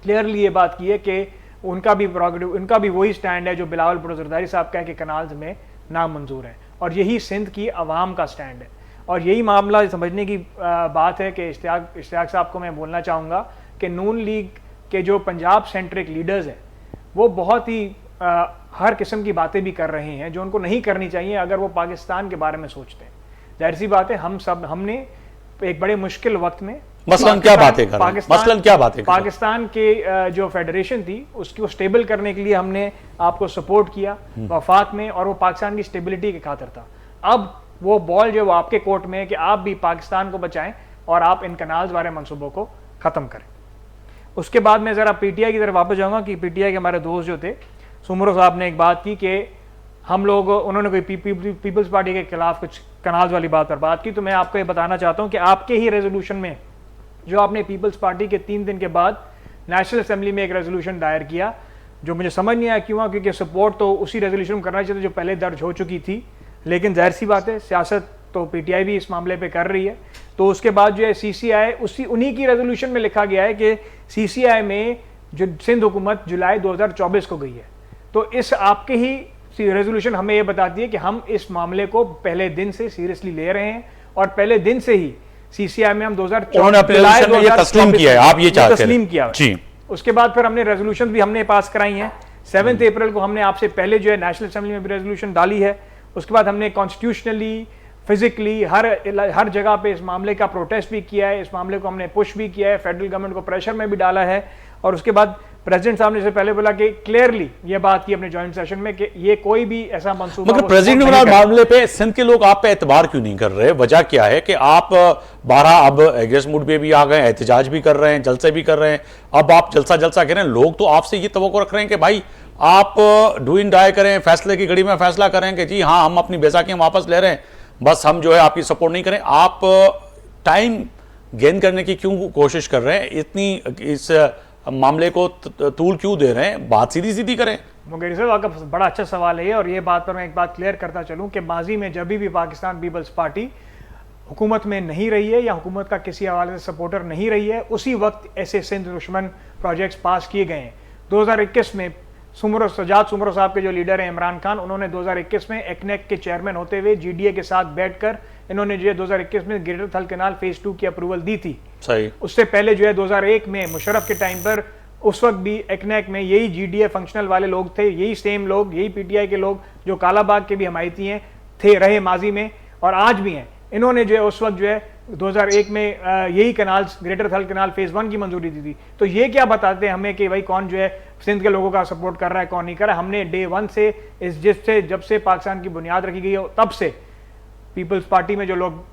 क्लियरली ये बात की है कि उनका भी वही स्टैंड है जो बिलावल भुट्टो जरदारी साहब कह के कैनाल्स में ना मंजूर है, और यही सिंध की आवाम का स्टैंड है। और यही मामला समझने की बात है कि इश्तियाक साहब को मैं बोलना चाहूँगा कि नून लीग के जो पंजाब सेंट्रिक लीडर्स हैं वो बहुत ही हर किस्म की बातें भी कर रहे हैं जो उनको नहीं करनी चाहिए अगर वो पाकिस्तान के बारे में सोचते हैं। जाहिर सी बात है, हमने एक बड़े मुश्किल वक्त में मसलन क्या बातें कर रहे हैं? पाकिस्तान के जो फेडरेशन थी उसको स्टेबल करने के लिए हमने आपको सपोर्ट किया वफाक में, और वो पाकिस्तान की स्टेबिलिटी की खातिर था। अब वो बॉल जो आपके कोर्ट में है कि आप भी पाकिस्तान को बचाएं और आप इन कनाल्स वाले मंसूबों को ख़त्म करें। उसके बाद मैं ज़रा PTI की तरफ वापस जाऊँगा कि PTI के हमारे दोस्त जो थे, सुमरो साहब ने एक बात की कि हम लोग, उन्होंने कोई पीपल्स पार्टी के खिलाफ कुछ कनाल्स वाली बात पर बात की। तो मैं आपको ये बताना चाहता हूँ कि आपके ही रेजोल्यूशन में जो आपने पीपल्स पार्टी के 3 दिन के बाद नेशनल असेंबली में एक रेजोल्यूशन दायर किया, जो मुझे समझ नहीं आया क्यों, क्योंकि सपोर्ट तो उसी रेजोल्यूशन में करना चाहिए जो पहले दर्ज हो चुकी थी, लेकिन जाहिर सी बात है सियासत तो PTI भी इस मामले पे कर रही है। तो उसके बाद जो है CCI, उन्हीं की रेजोल्यूशन में लिखा गया है कि CCI में जो सिंध हुकूमत जुलाई 2024 को गई है। तो इस आपके ही रेजोल्यूशन हमें ये बताती है कि हम इस मामले को पहले दिन से सीरियसली ले रहे हैं, और पहले दिन से ही CCI में हम 2024 तस्लीम किया है, आप ये चाहते हैं तस्लीम किया जी। उसके बाद फिर हमने रेजोल्यूशन भी हमने पास कराई हैं। 7 अप्रैल को हमने आपसे पहले जो है नेशनल असेंबली में भी रेजोल्यूशन डाली है, उसके बाद हमने कॉन्स्टिट्यूशनली फिजिकली हर जगह पे इस मामले का प्रोटेस्ट भी किया है, इस मामले को हमने पुश भी किया है, फेडरल गवर्नमेंट को प्रेशर में भी डाला है। और उसके बाद प्रेसिडेंट साहब ने इससे पहले बोला कि क्लियरली ये बात की अपने जॉइंट सेशन में कि ये कोई भी ऐसा मंसूबा मगर प्रेसिडेंट इमरान मामले पे सिंध के लोग आप पे एतबार क्यों नहीं कर रहे? वजह क्या है कि आप 12 अब एग्रेस्ट मूड पे भी आ गए, एहतजाज भी कर रहे हैं, जलसे भी कर रहे हैं, अब आप जलसा जलसा कह रहे हैं। लोग तो आपसे ये तवक्को रख रहे हैं कि भाई आप डू इन डाई करें, फैसले की घड़ी में फैसला करें कि जी हाँ हम अपनी बैसाखियां वापस ले रहे हैं, बस हम जो है आपकी सपोर्ट नहीं करें। आप टाइम गेन करने की क्यों कोशिश कर रहे हैं? इतनी इस मामले को तूल क्यों दे रहे हैं? बात सीधी सीधी करें। मुगेरी साहब आपका बड़ा अच्छा सवाल है और ये बात पर मैं एक बात क्लियर करता चलूं कि माजी में जब भी पाकिस्तान पीपल्स पार्टी हुकूमत में नहीं रही है या हुकूमत का किसी हवाले से सपोर्टर नहीं रही है, उसी वक्त ऐसे सिंध दुश्मन प्रोजेक्ट्स पास किए गए हैं। 2021 में सजाद सुमरो साहब के जो लीडर हैं इमरान खान, उन्होंने 2021 में एक्नेक के चेयरमैन होते हुए GDA के साथ बैठकर इन्होंने जो है 2021 में ग्रेटर थल कैनाल फेज 2 की अप्रूवल दी थी। सही। उससे पहले जो है 2001 में मुशर्रफ के टाइम पर उस वक्त भी एक्नेक में यही GDA फंक्शनल वाले लोग थे, यही सेम लोग, यही PTI के लोग जो कालाबाग के भी हमायती हैं थे रहे माजी में और आज भी हैं। इन्होंने जो है उस वक्त जो है 2001 में यही कनाल्स ग्रेटर थल कनाल फेज 1 की मंजूरी दी थी। तो ये क्या बताते हैं हमें कि भाई कौन जो है सिंध के लोगों का सपोर्ट कर रहा है, कौन नहीं कर रहा है। हमने डे 1 से जब से पाकिस्तान की बुनियाद रखी गई है तब से पीपल्स पार्टी में जो लोग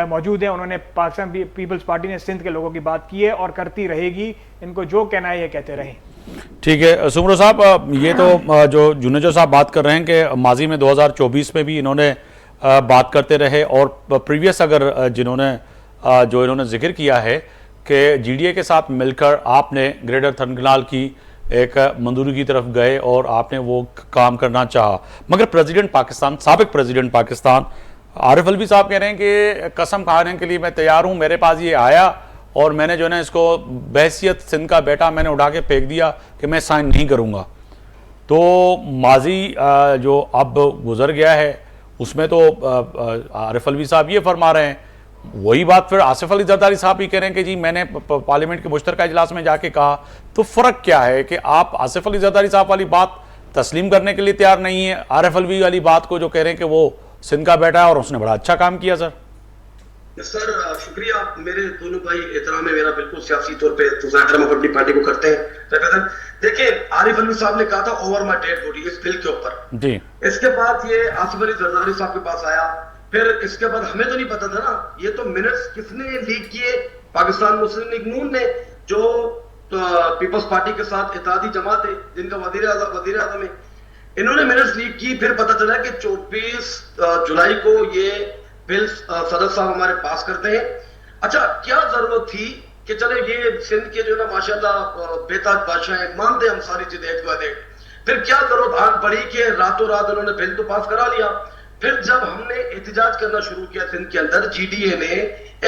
मौजूद हैं उन्होंने पाकिस्तान पीपल्स पार्टी ने सिंध के लोगों की बात की है और करती रहेगी। इनको जो कहना है ये कहते रहें। ठीक है सुमरो साहब, ये तो जो जुनेजो साहब बात कर रहे हैं कि माजी में 2024 में भी इन्होंने बात करते रहे और प्रीवियस अगर जो इन्होंने जिक्र किया है कि GDA के साथ मिलकर आपने ग्रेटर थल कैनाल की एक मंजूरी की तरफ गए और आपने वो काम करना चाहा, मगर प्रेसिडेंट पाकिस्तान, साबिक प्रेसिडेंट पाकिस्तान आरिफ अलवी साहब कह रहे हैं कि कसम खाने के लिए मैं तैयार हूं, मेरे पास ये आया और मैंने जो है ना इसको बहैसियत सिंध का बेटा मैंने उठा के फेंक दिया कि मैं साइन नहीं करूंगा। तो माजी जो अब गुजर गया है उसमें तो आरिफ अलवी साहब ये फरमा रहे हैं, वही बात फिर आसिफ अली जरदारी साहब भी कह रहे हैं कि जी मैंने पार्लियामेंट के मुश्तरका इजलास में जाके कहा। तो फर्क क्या है कि आप आसिफ अली जरदारी साहब वाली बात तस्लीम करने के लिए तैयार नहीं है, आरिफ अलवी वाली बात को जो कह रहे हैं कि वो सिंध का बेटा है और उसने बड़ा अच्छा काम किया। सर शुक्रिया, मेरे दोनों भाई एहतराम है मेरा बिल्कुल सियासी तौर पे मुजाहरा हम अपनी पार्टी को करते हैं। देखिए आरिफ अलवी साहब ने कहा था ओवर माय डेड बॉडी इस बिल के ऊपर जी। इसके बाद ये आसिफ अली जरदारी साहब के पास आया, फिर इसके बाद हमें तो नहीं पता था ना, ये तो मिनट्स किसने लीक किए? पाकिस्तान मुस्लिम लीग नून ने, जो पीपल्स पार्टी के साथ इत्तेहादी जमात है जिनका वजीर आजम है, इन्होंने मिनट्स लीक की। फिर पता चला कि 24 जुलाई को ये बिल सदर साहब हमारे पास करते हैं। अच्छा क्या जरूरत थी कि चले ये सिंध के जो ना माशाल्लाह बेताज बादशाह है, मानते हम सारी चीजें एक, फिर क्या जरूरत आग बढ़ी कि रातों रात उन्होंने बिल तो पास करा लिया। फिर जब हमने एहतजाज करना शुरू किया सिंध के अंदर, GDA ने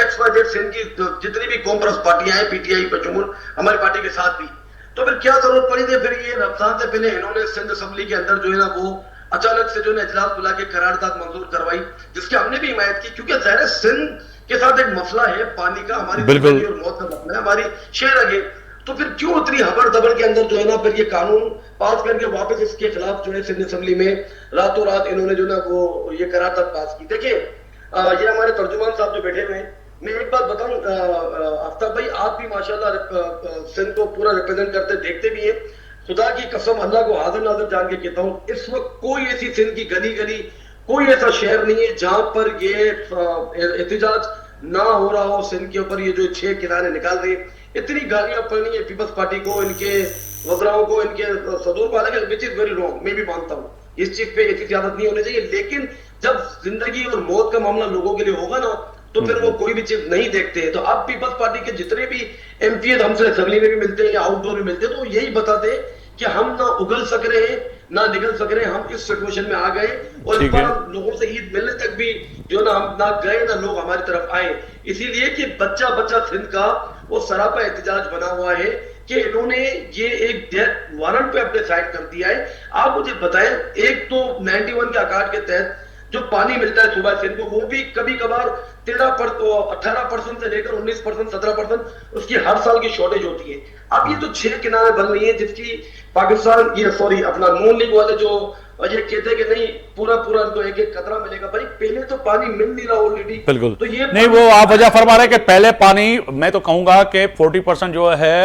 XYZ सिंध की जितनी भी कॉमर्स पार्टियां हैं, PTI बजमुल हमारी पार्टी के साथ भी, तो फिर क्या जरूरत पड़ी थी? फिर ये रमजान से पहले इन्होंने सिंध असेंबली के अंदर जो है ना वो अचानक से जो है इजलास बुला के करारदाद मंजूर करवाई, जिसकी हमने भी हिमायत की, क्योंकि ज़ाहिर सिंध के साथ एक मसला है पानी का, हमारी जिंदगी और मौत का मसला है, हमारी शेर आगे। तो फिर क्यों उतनी हबड़ दबड़ के अंदर जो है ना फिर ये कानून पास करके वापस इसके खिलाफ जो है सिंध असेंबली में रातों रात इन्होंने जो ना वो ये करारदाद पास की। देखिए ये हमारे तर्जुमान साहब जो बैठे हुए हैं, मैं एक बात बताऊं आफ्ताब भाई, आप भी माशाल्लाह सिंध को पूरा रिप्रेजेंट करते देखते भी हैं। खुदा की कसम अल्लाह को हाजिर नाज़िर जान के कहता हूं, इस वक्त कोई ऐसी सिंध की गली गली कोई ऐसा शहर नहीं है जहां पर ये एहतजाज ना हो रहा हो। सिंध के ऊपर ये जो 6 किनारे निकाल रहे हैं, इतनी गालियां पड़नी है पीपल्स पार्टी को, इनके वज़राओं को, इनके सदूर को, हालांकि विच इज वेरी रॉन्ग, मैं भी मानता हूँ इस चीज पे ऐसी ज्यादत नहीं होनी चाहिए। लेकिन जब जिंदगी और मौत का मामला लोगों के लिए होगा ना तो फिर वो कोई भी चीज नहीं देखते हैं। तो अब पीपल्स पार्टी के जितने भी MPs हमसे असेंबली में भी मिलते हैं या आउटडोर में मिलते हैं, तो यही बताते हैं कि हम ना उगल सक रहे हैं ना निकल सक रहे हैं, हम इस सिचुएशन में आ गए और इस बार लोगों से ईद मिलने तक भी जो ना हम ना गए ना लोग हमारी तरफ आए, इसीलिए कि बच्चा बच्चा सिंध का वो सरापा एहतजाज बना हुआ है कि इन्होंने ये एक डेथ वारंट पे अपने साइड कर दिया है। आप मुझे बताएं, एक तो 91 के आकार के तहत जो पानी मिलता है सुबह सिंध को, वो भी कभी कभार 18% से लेकर 19%, 17% उसकी हर साल की शॉर्टेज होती है। अब ये जो 6 किनारे बन रही है, जिसकी पाकिस्तान, ये सॉरी अपना नून लीग वाले जो ये कहते हैं कि नहीं पूरा पूरा इनको एक एक कतरा मिलेगा, भाई पहले तो पानी मिल नहीं रहा ऑलरेडी। बिल्कुल तो ये नहीं, वो आप वजह फरमा रहे हैं कि पहले पानी, मैं तो कहूंगा कि 40% जो है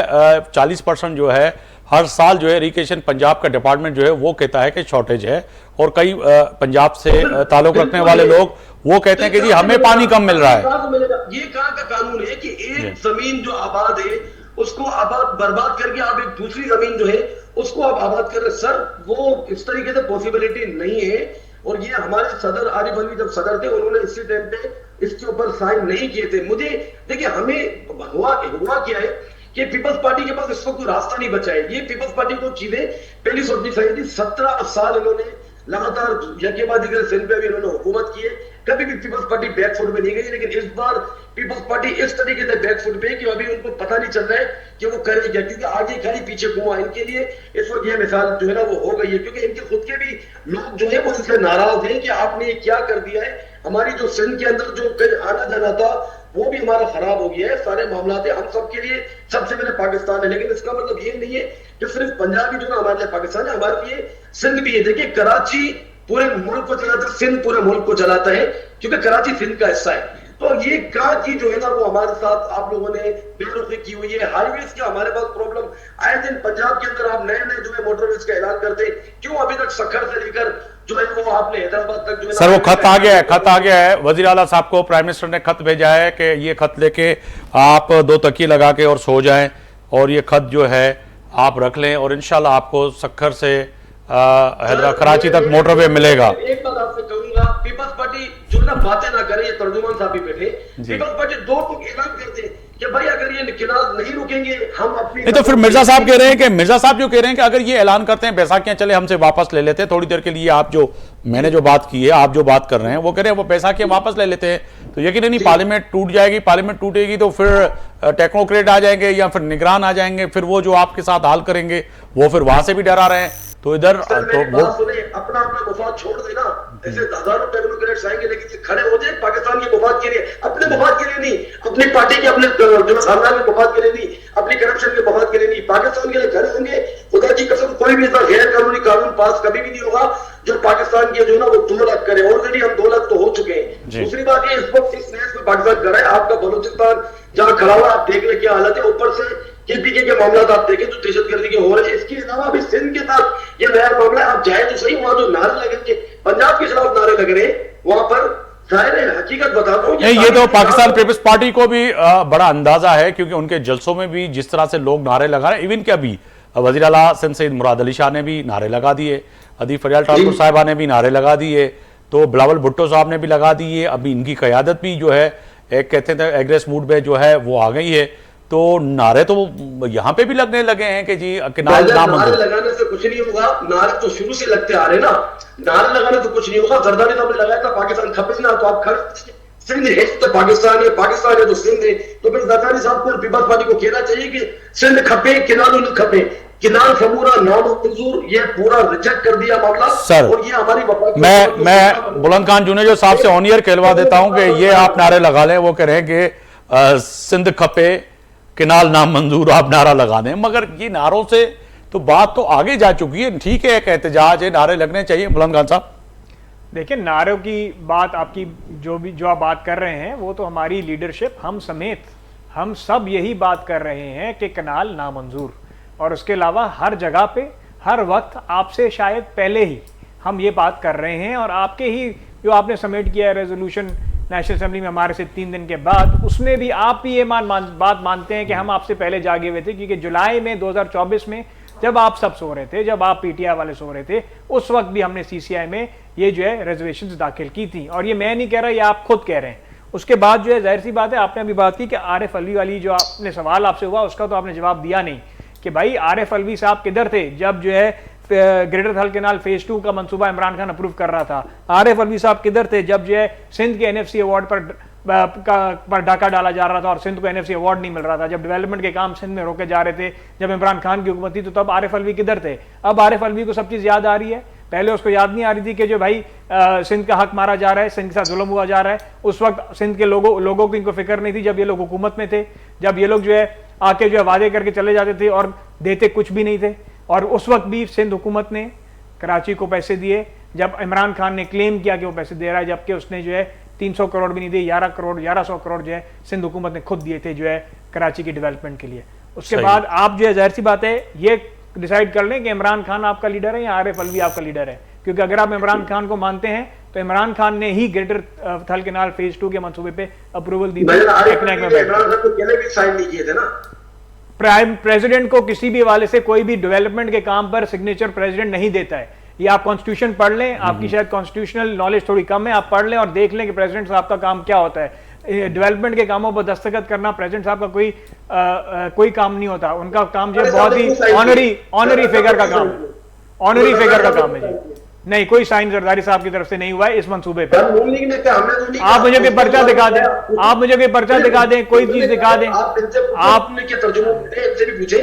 40% जो है हर साल जो है इरिगेशन पंजाब का डिपार्टमेंट जो है वो कहता है कि शॉर्टेज है, और कई पंजाब से ताल्लुक रखने वाले लोग वो कहते हैं कि जी हमें पानी कम मिल रहा है। ये कहाँ का कानून है कि एक जमीन जो आबाद है उसको आबाद बर्बाद करके आप एक दूसरी जमीन जो है उसको आप आबाद कर रहे? सर वो इस तरीके से पॉसिबिलिटी नहीं है। और ये हमारे सदर आरिफ अलवी जब सदर थे, उन्होंने इसी टाइम पे इसके ऊपर साइन नहीं किए थे। मुझे देखिए, हमें हुआ क्या है कि पीपल्स पार्टी के पास इसको कोई रास्ता नहीं बचा है। ये पीपल्स पार्टी को चीजें पहली सोचनी चाहिए थी। 17 साल इन्होंने लगातार यकेबादी के सिंध पे भी इन्होंने हुकूमत की है, कभी भी पीपल्स पार्टी बैकफुट में नहीं गई। लेकिन इस बार पीपल्स पार्टी इस तरीके से बैकफुट पे है कि अभी उनको पता नहीं चल रहा है कि वो करे क्या, क्योंकि आगे खाली पीछे कुआं। इनके लिए इस वक्त ये मिसाल जो है ना वो हो गई है, क्योंकि इनके खुद के भी लोग जो है वो इनसे नाराज हैं कि आपने ये क्या कर दिया है। हमारी जो सिंध के अंदर जो कहीं आना जाना था वो भी हमारा खराब हो गया है। सारे मामला है, हम सबके लिए सबसे पहले पाकिस्तान है। लेकिन इसका मतलब ये नहीं है कि सिर्फ पंजाबी जो ना हमारे लिए पाकिस्तान है, हमारे लिए सिंध भी है। देखिए, कराची पूरे मुल्क को चलाता है, सिंध पूरे मुल्क को चलाता है, क्योंकि कराची सिंध का हिस्सा है। तो ये कराची जो है ना वो हमारे साथ आप लोगों ने बेरुखी की हुई है। हाईवेज का हमारे पास प्रॉब्लम आए दिन पंजाब के अंदर आप नए नए जो है मोटरवेज का ऐलान करते हैं, क्यों अभी तक सक्खर से लेकर जो है वो आपने हैदराबाद तक जो है सर वो खत आ गया है, खत आ गया है। वजीर आला साहब को प्राइम मिनिस्टर ने खत भेजा है कि ये खत लेके आप 2 तकिए लगा के और सो जाएं, और ये खत जो है आप रख लें, और इंशाल्लाह आपको सक्खर से हैदराबाद कराची तक मोटरवे मिलेगा। एक बात आपसे कहूंगा, पीपल्स पार्टी जो ना बातें ना करे, ये तर्जुमान साहब भी बैठे, पीपल्स पार्टी 2 को ऐलान करते हैं कि भाई अगर ये किनार नहीं रुकेंगे हम अपनी। नहीं तो फिर मिर्जा साहब कह रहे हैं कि मिर्जा साहब जो कह रहे हैं कि अगर ये ऐलान करते हैं बैसाखियां चले हमसे वापस ले लेते हैं थोड़ी देर के लिए, आप जो मैंने जो बात की है, आप जो बात कर रहे हैं वो कह रहे हैं वो बैसाखियां वापस ले लेते हैं, तो यकीन नहीं पार्लियामेंट टूट जाएगी। पार्लियामेंट टूटेगी तो फिर टेक्नोक्रेट आ जाएंगे या फिर निगरान आ जाएंगे, फिर वो जो आपके साथ हाल करेंगे वो फिर वहां से भी डरा रहे हैं। तो इधर तो वो अपना मफाद छोड़ देना, ऐसे हजारों टेक्नोक्रेट्स आएंगे, लेकिन खड़े हो जाए पाकिस्तान के मफाद के लिए, अपने मफाद के लिए नहीं, अपनी पार्टी के अपने जो खानदान के मफाद के लिए नहीं, अपनी करप्शन के मफाद के लिए नहीं, पाकिस्तान के लिए खड़े होंगे। खुदा की कसम कोई भी ऐसा गैर कानूनी कानून पास कभी भी नहीं होगा जो पाकिस्तान के जो ना वो 2 लाख करे। ऑलरेडी हम 2 लाख तो हो चुके हैं। दूसरी बात ये, इस वक्त इस मैच में पाकिस्तान कर रहा है, आपका बलूचिस्तान जहां खड़ा हुआ आप देख ले क्या हालत है। ऊपर से केपीके के मामला आप देखें जो दहशतगर्दी के हो रहे हैं। इसके अलावा भी सिंध के साथ ये नया मामला है। आप जाए तो सही, वहां जो नारे लगेंगे पंजाब के खिलाफ नारे लग रहे हैं, वहां पर जाहिर है हकीकत बताता हूं ये तो पाकिस्तान पीपल्स पार्टी को भी बड़ा अंदाजा है, क्योंकि उनके जलसों में भी जिस तरह से लोग नारे लगा रहे हैं, इवन क्या भी वजीर आला सिंध सईद मुराद अली शाह ने भी नारे लगा दिए, अदीब फरियाल ठाकुर साहिबा ने भी नारे लगा दिए, तो बिलावल भुट्टो साहब ने भी लगा दिए। अभी इनकी क़यादत भी जो है एक कहते थे एग्रेस मूड में जो है वो आ गई है। तो नारे तो यहाँ पे भी लगने लगे हैं कि जी नारे लगाने से कुछ नहीं होगा। नारे तो शुरू से लगते आ रहे ना, नारे लगाने तो कुछ नहीं होगा। जरदारी साहब ने लगाया था पाकिस्तान खपे ना, तो आप खड़े सिंध है तो पाकिस्तान है, पाकिस्तान है तो सिंध है, तो फिर जरदारी साहब को पीपल्स पार्टी को कहना चाहिए कि सिंध खपे किनाल न खपे, किनाल समूरा नामंजूर, ये पूरा रिजेक्ट कर दिया मामला। सर और ये हमारी मैं बुलंद खान जुनेजो साहब से ऑन ईयर कहलवा देता हूं कि ये आप नारे लगा लें। वो कह रहे हैं कि सिंध खपे किनाल नाम मंजूर, आप नारा लगा दें। मगर ये नारों से तो बात तो आगे जा चुकी है। ठीक है, एक एहतजाज है, नारे लगने चाहिए। बुलंद खान साहब देखिए, नारों की बात आपकी जो आप बात कर रहे हैं वो तो हमारी लीडरशिप हम समेत हम सब यही बात कर रहे हैं कि कनाल नामंजूर, और उसके अलावा हर जगह पे हर वक्त आपसे शायद पहले ही हम ये बात कर रहे हैं। और आपके ही जो आपने सबमिट किया है रेजोल्यूशन नेशनल असेंबली में हमारे से 3 दिन के बाद, उसमें भी आप भी ये बात मानते हैं कि हम आपसे पहले जागे हुए थे, क्योंकि जुलाई में 2024 में जब आप सब सो रहे थे, जब आप पीटीआई वाले सो रहे थे, उस वक्त भी हमने सीसीआई में ये जो है रिजर्वेशंस दाखिल की थी। और ये मैं नहीं कह रहा, ये आप खुद कह रहे हैं। उसके बाद जो है जाहिर सी बात है, आपने अभी बात की कि आरिफ अलवी वाली जो आपने सवाल आपसे हुआ उसका तो आपने जवाब दिया नहीं कि भाई आरिफ अलवी साहब किधर थे जब जो है ग्रेटर थल केनाल फेज 2 का मंसूबा इमरान खान अप्रूव कर रहा था। आरिफ अलवी साहब किधर थे जब जो है सिंध के एनएफसी अवार्ड पर डाका डाला जा रहा था और सिंध को एनएफसी अवार्ड नहीं मिल रहा था, जब डेवलपमेंट के काम सिंध में रोके जा रहे थे, जब इमरान खान की हुकूमत थी, तो तब आरिफ अलवी किधर थे? अब आरिफ अलवी को सब चीज़ याद आ रही है। पहले उसको याद नहीं आ रही थी कि जो भाई सिंध का हक मारा जा रहा है, सिंध के साथ जुल्म हुआ जा रहा है। उस वक्त सिंध के लोगों की इनको फिक्र नहीं थी जब ये लोग हुकूमत में थे, जब ये लोग जो है आके जो है वादे करके चले जाते थे और देते कुछ भी नहीं थे। और उस वक्त भी सिंध हुकूमत ने कराची को पैसे दिए, जब इमरान खान ने क्लेम किया कि वो पैसे दे रहा है, जबकि उसने जो है 300 करोड़ भी नहीं दिए, 1100 करोड़ जो है सिंध हुकूमत ने खुद दिए थे जो है कराची की डेवलपमेंट के लिए। उसके बाद आप जो है जाहिर सी बात है ये डिसाइड कर लें कि इमरान खान आपका लीडर है या आरिफ अलवी आपका लीडर है, क्योंकि अगर आप इमरान खान को मानते हैं तो इमरान खान ने ही ग्रेटर थल कैनाल फेज 2 के मंसूबे पे अप्रूवल दी थी। प्राइम प्रेसिडेंट को किसी भी हवाले से कोई भी डेवलपमेंट के काम पर सिग्नेचर प्रेसिडेंट नहीं देता है। ये आप कॉन्स्टिट्यूशन पढ़ लें, आपकी शायद कॉन्स्टिट्यूशनल नॉलेज थोड़ी कम है, आप पढ़ लें और देख लें कि प्रेसिडेंट साहब का काम क्या होता है। डेवलपमेंट के कामों पर दस्तखत करना प्रेसिडेंट साहब का कोई काम नहीं होता। उनका काम जो है बहुत ही ऑनरी फिगर का काम है, ऑनरी फिगर का काम है जी। नहीं, कोई साइन जरदारी साहब की तरफ से नहीं हुआ है इस मंसूबे पे। आप मुझे कोई पर्चा दिखा दें, आप मुझे कोई पर्चा दिखा दें, कोई चीज दिखा दें। आप भी पूछे,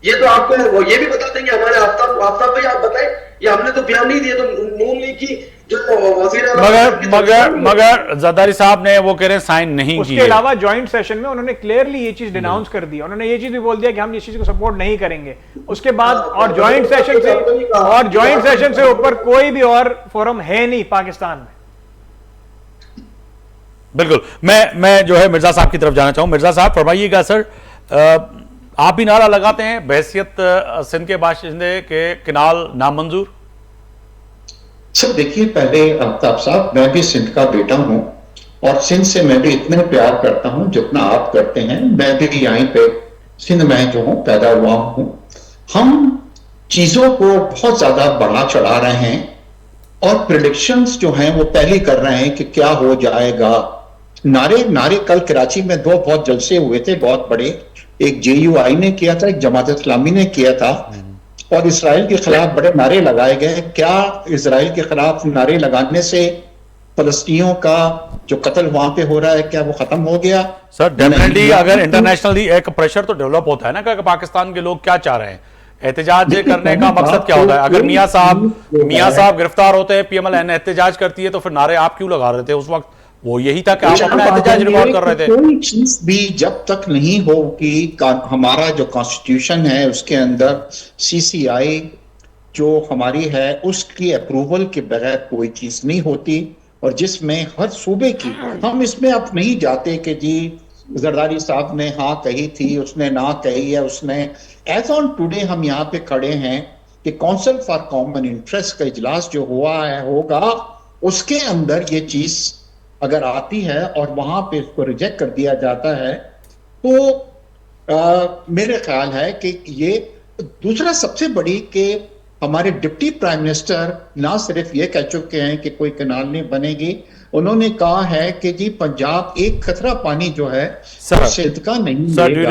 ये तो आपको ये भी बता देंगे हमारे आफ्ताब भाई, आप बताएं, ये हमने तो बयान नहीं दिया, तो नून लीग की जो वज़ीर मगर जरदारी साहब ने वो कह रहे हैं साइन नहीं किए। उसके अलावा जॉइंट सेशन में उन्होंने क्लियरली ये चीज डिनाउंस कर दी, उन्होंने ये चीज भी बोल दिया कि हम इस चीज को सपोर्ट नहीं करेंगे। उसके बाद और जॉइंट सेशन से ऊपर कोई भी और फोरम है नहीं पाकिस्तान में। बिल्कुल, मैं जो है मिर्जा साहब की तरफ जाना चाहूं। मिर्जा साहब फरमाइएगा सर, आप भी नारा लगाते हैं बहसियत सिंध के बाशिंदे के किनाल नामंजूर। सर देखिए, पहले आफ्ताब साहब, मैं भी सिंध का बेटा हूं और सिंध से मैं भी इतने प्यार करता हूं जितना आप करते हैं। मैं भी यहीं पे सिंध में जो हूं पैदा हुआ हूं। हम चीजों को बहुत ज्यादा बढ़ा चढ़ा रहे हैं और प्रिडिक्शंस जो हैं वो पहले कर रहे हैं कि क्या हो जाएगा। नारे कल कराची में 2 बहुत जलसे हुए थे, बहुत बड़े। एक JUI ने किया था, एक जमात इस्लामी ने किया था, और इसराइल के खिलाफ बड़े नारे लगाए गए। क्या इसराइल के खिलाफ नारे लगाने से फलस्तीनियों का जो कत्ल वहां पे हो रहा है क्या वो खत्म हो गया? सर डेफिनेटली अगर इंटरनेशनली एक प्रेशर तो डेवलप होता है ना कि पाकिस्तान के लोग क्या चाह रहे हैं, एहतजाज करने का मकसद क्या होता है। अगर मियां साहब गिरफ्तार होते हैं, PMLN एहतजाज करती है, तो फिर नारे आप क्यों लगा रहे थे उस वक्त? वो यही था कि आप अपना एहतजाज रिकॉर्ड कर रहे थे। कोई चीज भी जब तक नहीं हो कि हमारा जो कॉन्स्टिट्यूशन है उसके अंदर CCI जो हमारी है उसकी अप्रूवल के बगैर कोई चीज नहीं होती, और जिसमें हर सूबे की, हम इसमें अब नहीं जाते कि जी जरदारी साहब ने हाँ कही थी, उसने ना कही है, उसने एज ऑन टुडे हम यहाँ पे खड़े हैं कि काउंसिल फॉर कॉमन इंटरेस्ट का इजलास जो होगा उसके अंदर ये चीज अगर आती है और वहां पे इसको रिजेक्ट कर दिया जाता है तो मेरे ख्याल है कि ये दूसरा सबसे बड़ी कि हमारे डिप्टी प्राइम मिनिस्टर ना सिर्फ ये कह चुके हैं कि कोई कैनाल नहीं बनेगी, उन्होंने कहा है कि जी पंजाब एक खतरा पानी जो है सिंध का नहीं सर। ड्यू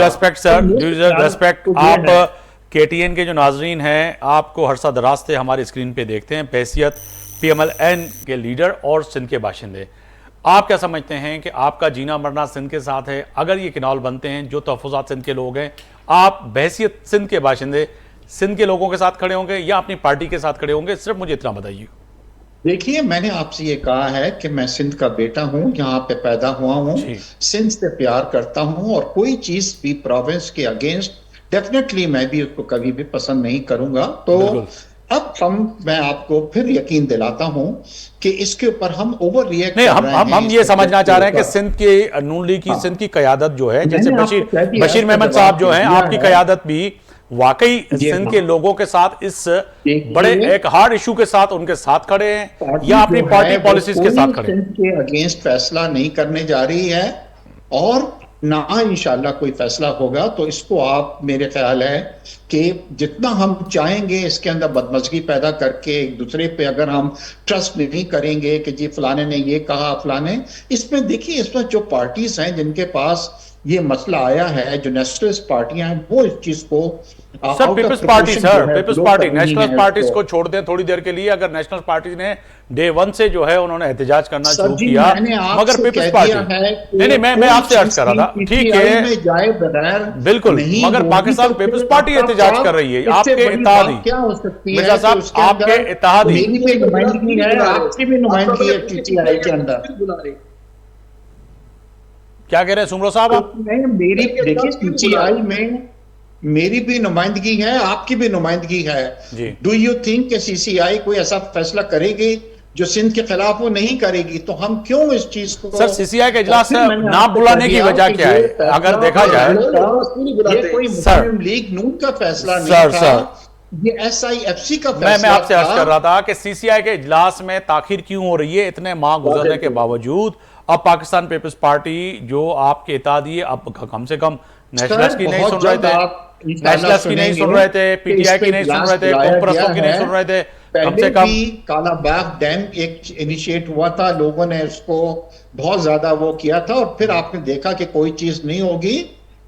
रेस्पेक्ट आप KTN के जो नाजरीन हैं आपको हरसा दराज से हमारी स्क्रीन पे देखते हैं बहसियत PMLN के लीडर और सिंध के बाशिंदे। आप क्या समझते हैं कि आपका जीना मरना सिंध के साथ है? अगर ये किनाल बनते हैं, जो तहफ़्फ़ुज़ात सिंध के लोग हैं, आप बहसियत सिंध के बाशिंदे सिंध के लोगों के साथ खड़े होंगे या अपनी पार्टी के साथ खड़े होंगे? सिर्फ मुझे इतना बताइए। देखिए, मैंने आपसे ये कहा है कि मैं सिंध का बेटा हूं, यहाँ पे पैदा हुआ हूं, सिंध से प्यार करता हूं, और कोई चीज भी प्रोविंस के अगेंस्ट डेफिनेटली मैं भी उसको कभी भी पसंद नहीं करूंगा। तो अब मैं आपको फिर यकीन दिलाता हूं कि इसके ऊपर हम ओवर रिएक्ट कर रहे हैं। हम ये समझना चाह रहे हैं कि सिंध के नून लीग की सिंध की क़यादत जो है, जैसे बशीर मेहमद साहब जो हैं, आपकी क़यादत भी वाकई सिंध के लोगों के साथ इस बड़े एक हार्ड इशू के साथ उनके साथ खड़े हैं या अपनी पार्टी पॉलिसीज के साथ खड़े हैं? सिंध के अगेंस्ट फैसला नहीं करने जा रही है और ना इंशाल्लाह कोई फैसला होगा। तो इसको आप, मेरे ख्याल है कि जितना हम चाहेंगे इसके अंदर बदमजगी पैदा करके एक दूसरे पे अगर हम ट्रस्ट नहीं करेंगे कि जी फलाने ने ये कहा, फलाने, इसमें देखिए इसमें जो पार्टीज हैं जिनके पास ये मसला आया है, जो नेशनलिस्ट पार्टियां हैं वो इस चीज को sir Peoples Party, sir Peoples Party national parties को छोड़ दें थोड़ी देर के लिए। अगर नेशनल पार्टी ने डे 1 से जो है उन्होंने एहतजाज करना शुरू किया, मगर पीपल्स पार्टी नहीं, मैं आपसे अर्ज कर रहा था, ठीक है बिल्कुल, मगर पाकिस्तान पीपल्स पार्टी एहतजाज कर रही है, आपके इत्तेहादी क्या हो सकती है? मिर्जा साहब, आपके इत्तेहादी, मेरी भी नुमाइंदगी है, आपकी भी नुमाइंदगी है टीटीआई के अंदर। क्या कह रहे हैं सुमरो साहब आप? मेरी देखिए पीटीआई में मेरी भी नुमाइंदगी है, आपकी भी नुमाइंदगी है। डू यू थिंक कि सीसीआई कोई ऐसा फैसला करेगी जो सिंध के खिलाफ वो नहीं करेगी? तो हम क्यों इस चीज को, सर सीसीआई के इजलास से ना बुलाने की वजह क्या है? अगर देखा जाए ये कोई मुस्लिम लीग नून का फैसला नहीं था, ये SIFC का फैसला। मैं आपसे अर्ज कर रहा था कि सीसीआई के इजलास में ताखिर क्यों हो रही है इतने माह गुजरने के बावजूद? अब पाकिस्तान पीपल्स पार्टी जो आपके इत्तेहादी है, अब कम से कम नेशनलिस्ट की नहीं सुन रहे थे, नेशनलिस्ट की नहीं सुन रहे थे, पीटीआई की नहीं सुन रहे थे, कॉमप्रसों की नहीं सुन रहे थे, कम से कम कालाबाग डैम एक इनिशिएट हुआ था, लोगों ने उसको बहुत ज्यादा वो किया था, और फिर आपने देखा कि कोई चीज नहीं होगी।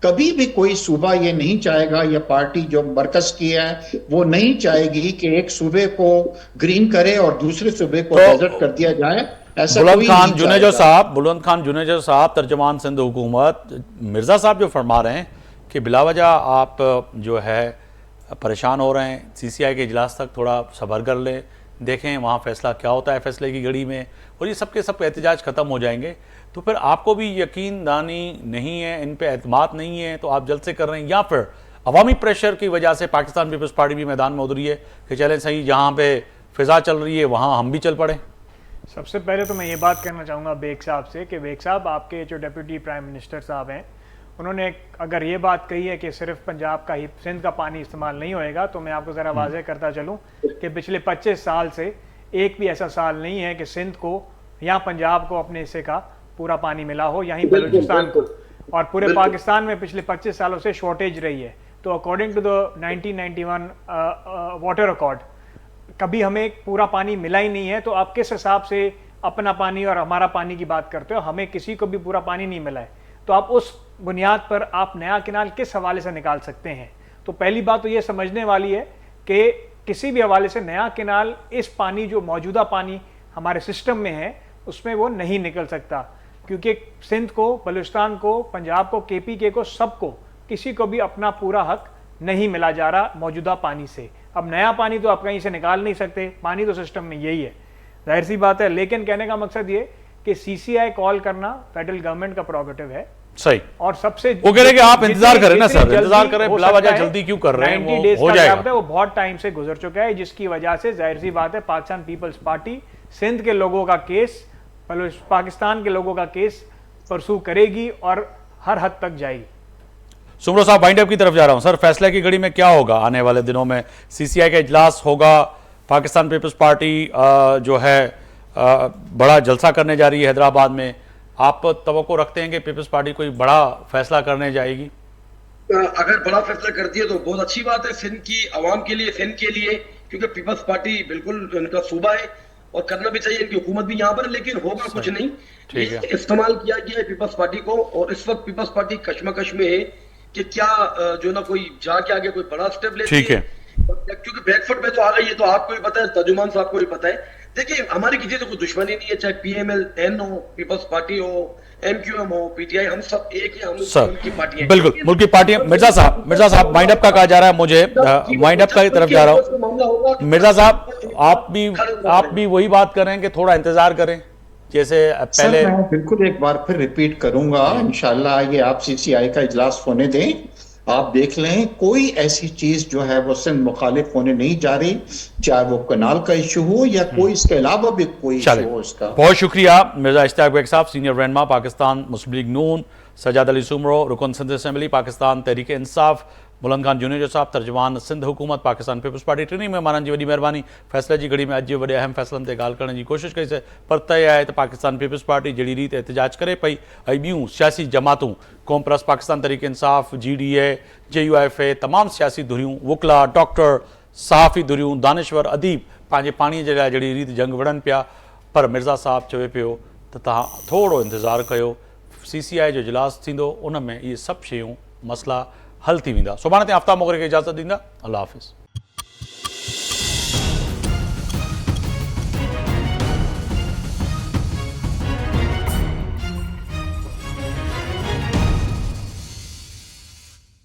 कभी भी कोई सूबा ये नहीं चाहेगा, या पार्टी जो मरकज की है वो नहीं चाहेगी कि एक सूबे को ग्रीन करे और दूसरे सूबे को डेजर्ट कर दिया जाए। बुलंद खान जुनेजो साहब तर्जमान सिंध हुकूमत, मिर्जा साहब जो फरमा रहे हैं कि बिलावजह आप जो है परेशान हो रहे हैं, सीसीआई के इजलास तक थोड़ा सब्र कर लें, देखें वहाँ फैसला क्या होता है फैसले की घड़ी में, और ये सबके सब एहतजाज ख़त्म हो जाएंगे। तो फिर आपको भी यकीन दानी नहीं है, इन पे एतमाद नहीं है, तो आप जल्द से कर रहे हैं, या फिर अवामी प्रेशर की वजह से पाकिस्तान पीपल्स पार्टी भी मैदान में उतरी है कि चलें सही, जहाँ पे फिजा चल रही है वहाँ हम भी चल पड़े? सबसे पहले तो मैं ये बात कहना चाहूँगा बेग साहब से कि बेग साहब, आपके जो डिप्टी प्राइम मिनिस्टर साहब हैं, उन्होंने अगर ये बात कही है कि सिर्फ पंजाब का ही, सिंध का पानी इस्तेमाल नहीं होएगा, तो मैं आपको ज़रा वाज़ेह करता चलूँ कि पिछले 25 साल से एक भी ऐसा साल नहीं है कि सिंध को या पंजाब को अपने हिस्से का पूरा पानी मिला हो, यहीं बलूचिस्तान को, और पूरे पाकिस्तान में पिछले 25 सालों से शॉर्टेज रही है। तो according to the 1991 water record कभी हमें पूरा पानी मिला ही नहीं है। तो आप किस हिसाब से अपना पानी और हमारा पानी की बात करते हो? हमें किसी को भी पूरा पानी नहीं मिला है, तो आप उस बुनियाद पर आप नया किनाल किस हवाले से निकाल सकते हैं? तो पहली बात तो ये समझने वाली है कि किसी भी हवाले से नया किनाल इस पानी, जो मौजूदा पानी हमारे सिस्टम में है, उसमें वो नहीं निकल सकता, क्योंकि सिंध को, बलूचिस्तान को, पंजाब को, KPK को, सबको, किसी को भी अपना पूरा हक नहीं मिला जा रहा मौजूदा पानी से। अब नया पानी तो आप कहीं से निकाल नहीं सकते, पानी तो सिस्टम में यही है, जाहिर सी बात है। लेकिन कहने का मकसद ये कि CCI कॉल करना फेडरल गवर्नमेंट का प्रोगेटिव है, सही, और सबसे वो कह रहे कि आप इंतजार करें ना सर, इंतजार करें, बिलावजह जल्दी क्यों कर रहे हैं? 90 डेज हो का जाएगा, गैप है, वो बहुत टाइम से गुजर चुका है, जिसकी वजह से जाहिर सी बात है पाकिस्तान पीपल्स पार्टी सिंध के लोगों का केस, पाकिस्तान के लोगों का केस परसू करेगी और हर हद तक जाएगी। सुमरो साहब, वाइंड अप की तरफ जा रहा हूं सर, फैसले की घड़ी में क्या होगा आने वाले दिनों में? CCI का इजलास होगा, पाकिस्तान पीपल्स पार्टी जो है बड़ा जलसा करने जा रही है हैदराबाद में, आप तवक्को रखते हैं कि पीपल्स पार्टी कोई बड़ा फैसला करने जाएगी? अगर बड़ा फैसला करती है तो बहुत अच्छी बात है सिंध की आवाम के लिए, सिंध के लिए, क्योंकि पीपल्स पार्टी बिल्कुल इनका सूबा है और करना भी चाहिए, इनकी हुकूमत भी यहाँ पर, लेकिन होगा कुछ नहीं। इस्तेमाल किया गया है पीपल्स पार्टी को, और इस वक्त पीपल्स पार्टी कश्मकश में है कि क्या जो ना कोई जाके आगे कोई बड़ा स्टेप लेती है, क्योंकि बैकफुट में तो आ गई है। तो आपको भी पता है, तर्जुमान साहब को भी पता है, देखिए हमारी किसी से कोई दुश्मनी नहीं है, चाहे PMLN हो, पीपल्स पार्टी हो, MQM हो, PTI, हम सब एक है, हम उनकी पार्टी है, बिल्कुल मुल्क की पार्टी। मिर्जा साहब वाइंड अप का कहा जा रहा है, मुझे वाइंड अप की तरफ जा रहा हूँ। मिर्जा साहब, आप भी वही बात कर रहे हैं कि थोड़ा इंतजार करें जैसे पहले? मैं बिल्कुल एक बार फिर रिपीट करूंगा, इंशाल्लाह ये आप CCI का इजलास होने दें, आप देख लें कोई ऐसी चीज जो है वो सिंध मुखालिफ होने नहीं जा रही, चाहे वो कनाल का इशू हो या कोई इसके अलावा भी कोई इशू हो। इसका बहुत शुक्रिया मिर्जा इश्तियाक बेग साहब, सीनियर रहनुमा पाकिस्तान मुस्लिम लीग नून, सजाद अली सुमरो, रुकन सिंध असेंबली पाकिस्तान तहरीक इंसाफ, बुलंद खान जुनेजो साहब तर्जुमान सिंध हुकूमत पाकिस्तान पीपल्स पार्टी, टिनी मेहमाननि जी वॾी महिरबानी। फैसले की घड़ी में अॼु वॾे अहम फैसलनि ते ॻाल्हि करण की कोशिश कई, पर तय है तो पाकिस्तान पीपल्स पार्टी जहिड़ी रीत एहतजाज करे पई, ऐं ॿियूं सियासी जमातूं कॉमप्रस, पाकिस्तान तहरीक इंसाफ, GDA, JUIFA, तमाम सियासी धुरियूं, वुकला, डॉक्टर, सहाफ़ी धुरियूं, दानिश्वर, अदीब पंहिंजे पाणीअ जे लाइ जहिड़ी रीत जंग विढ़नि पिया, पर मिर्ज़ा साहब चवे पियो त तव्हां थोरो इंतज़ारु कयो, CCI जो इजलास थींदो उन में इहे सभु शयूं मसला हल थी वेंदा। सुभाणे ते आफ्ताब मोगरे खे इजाज़त ॾींदा। अल्लाह हाफ़िज़।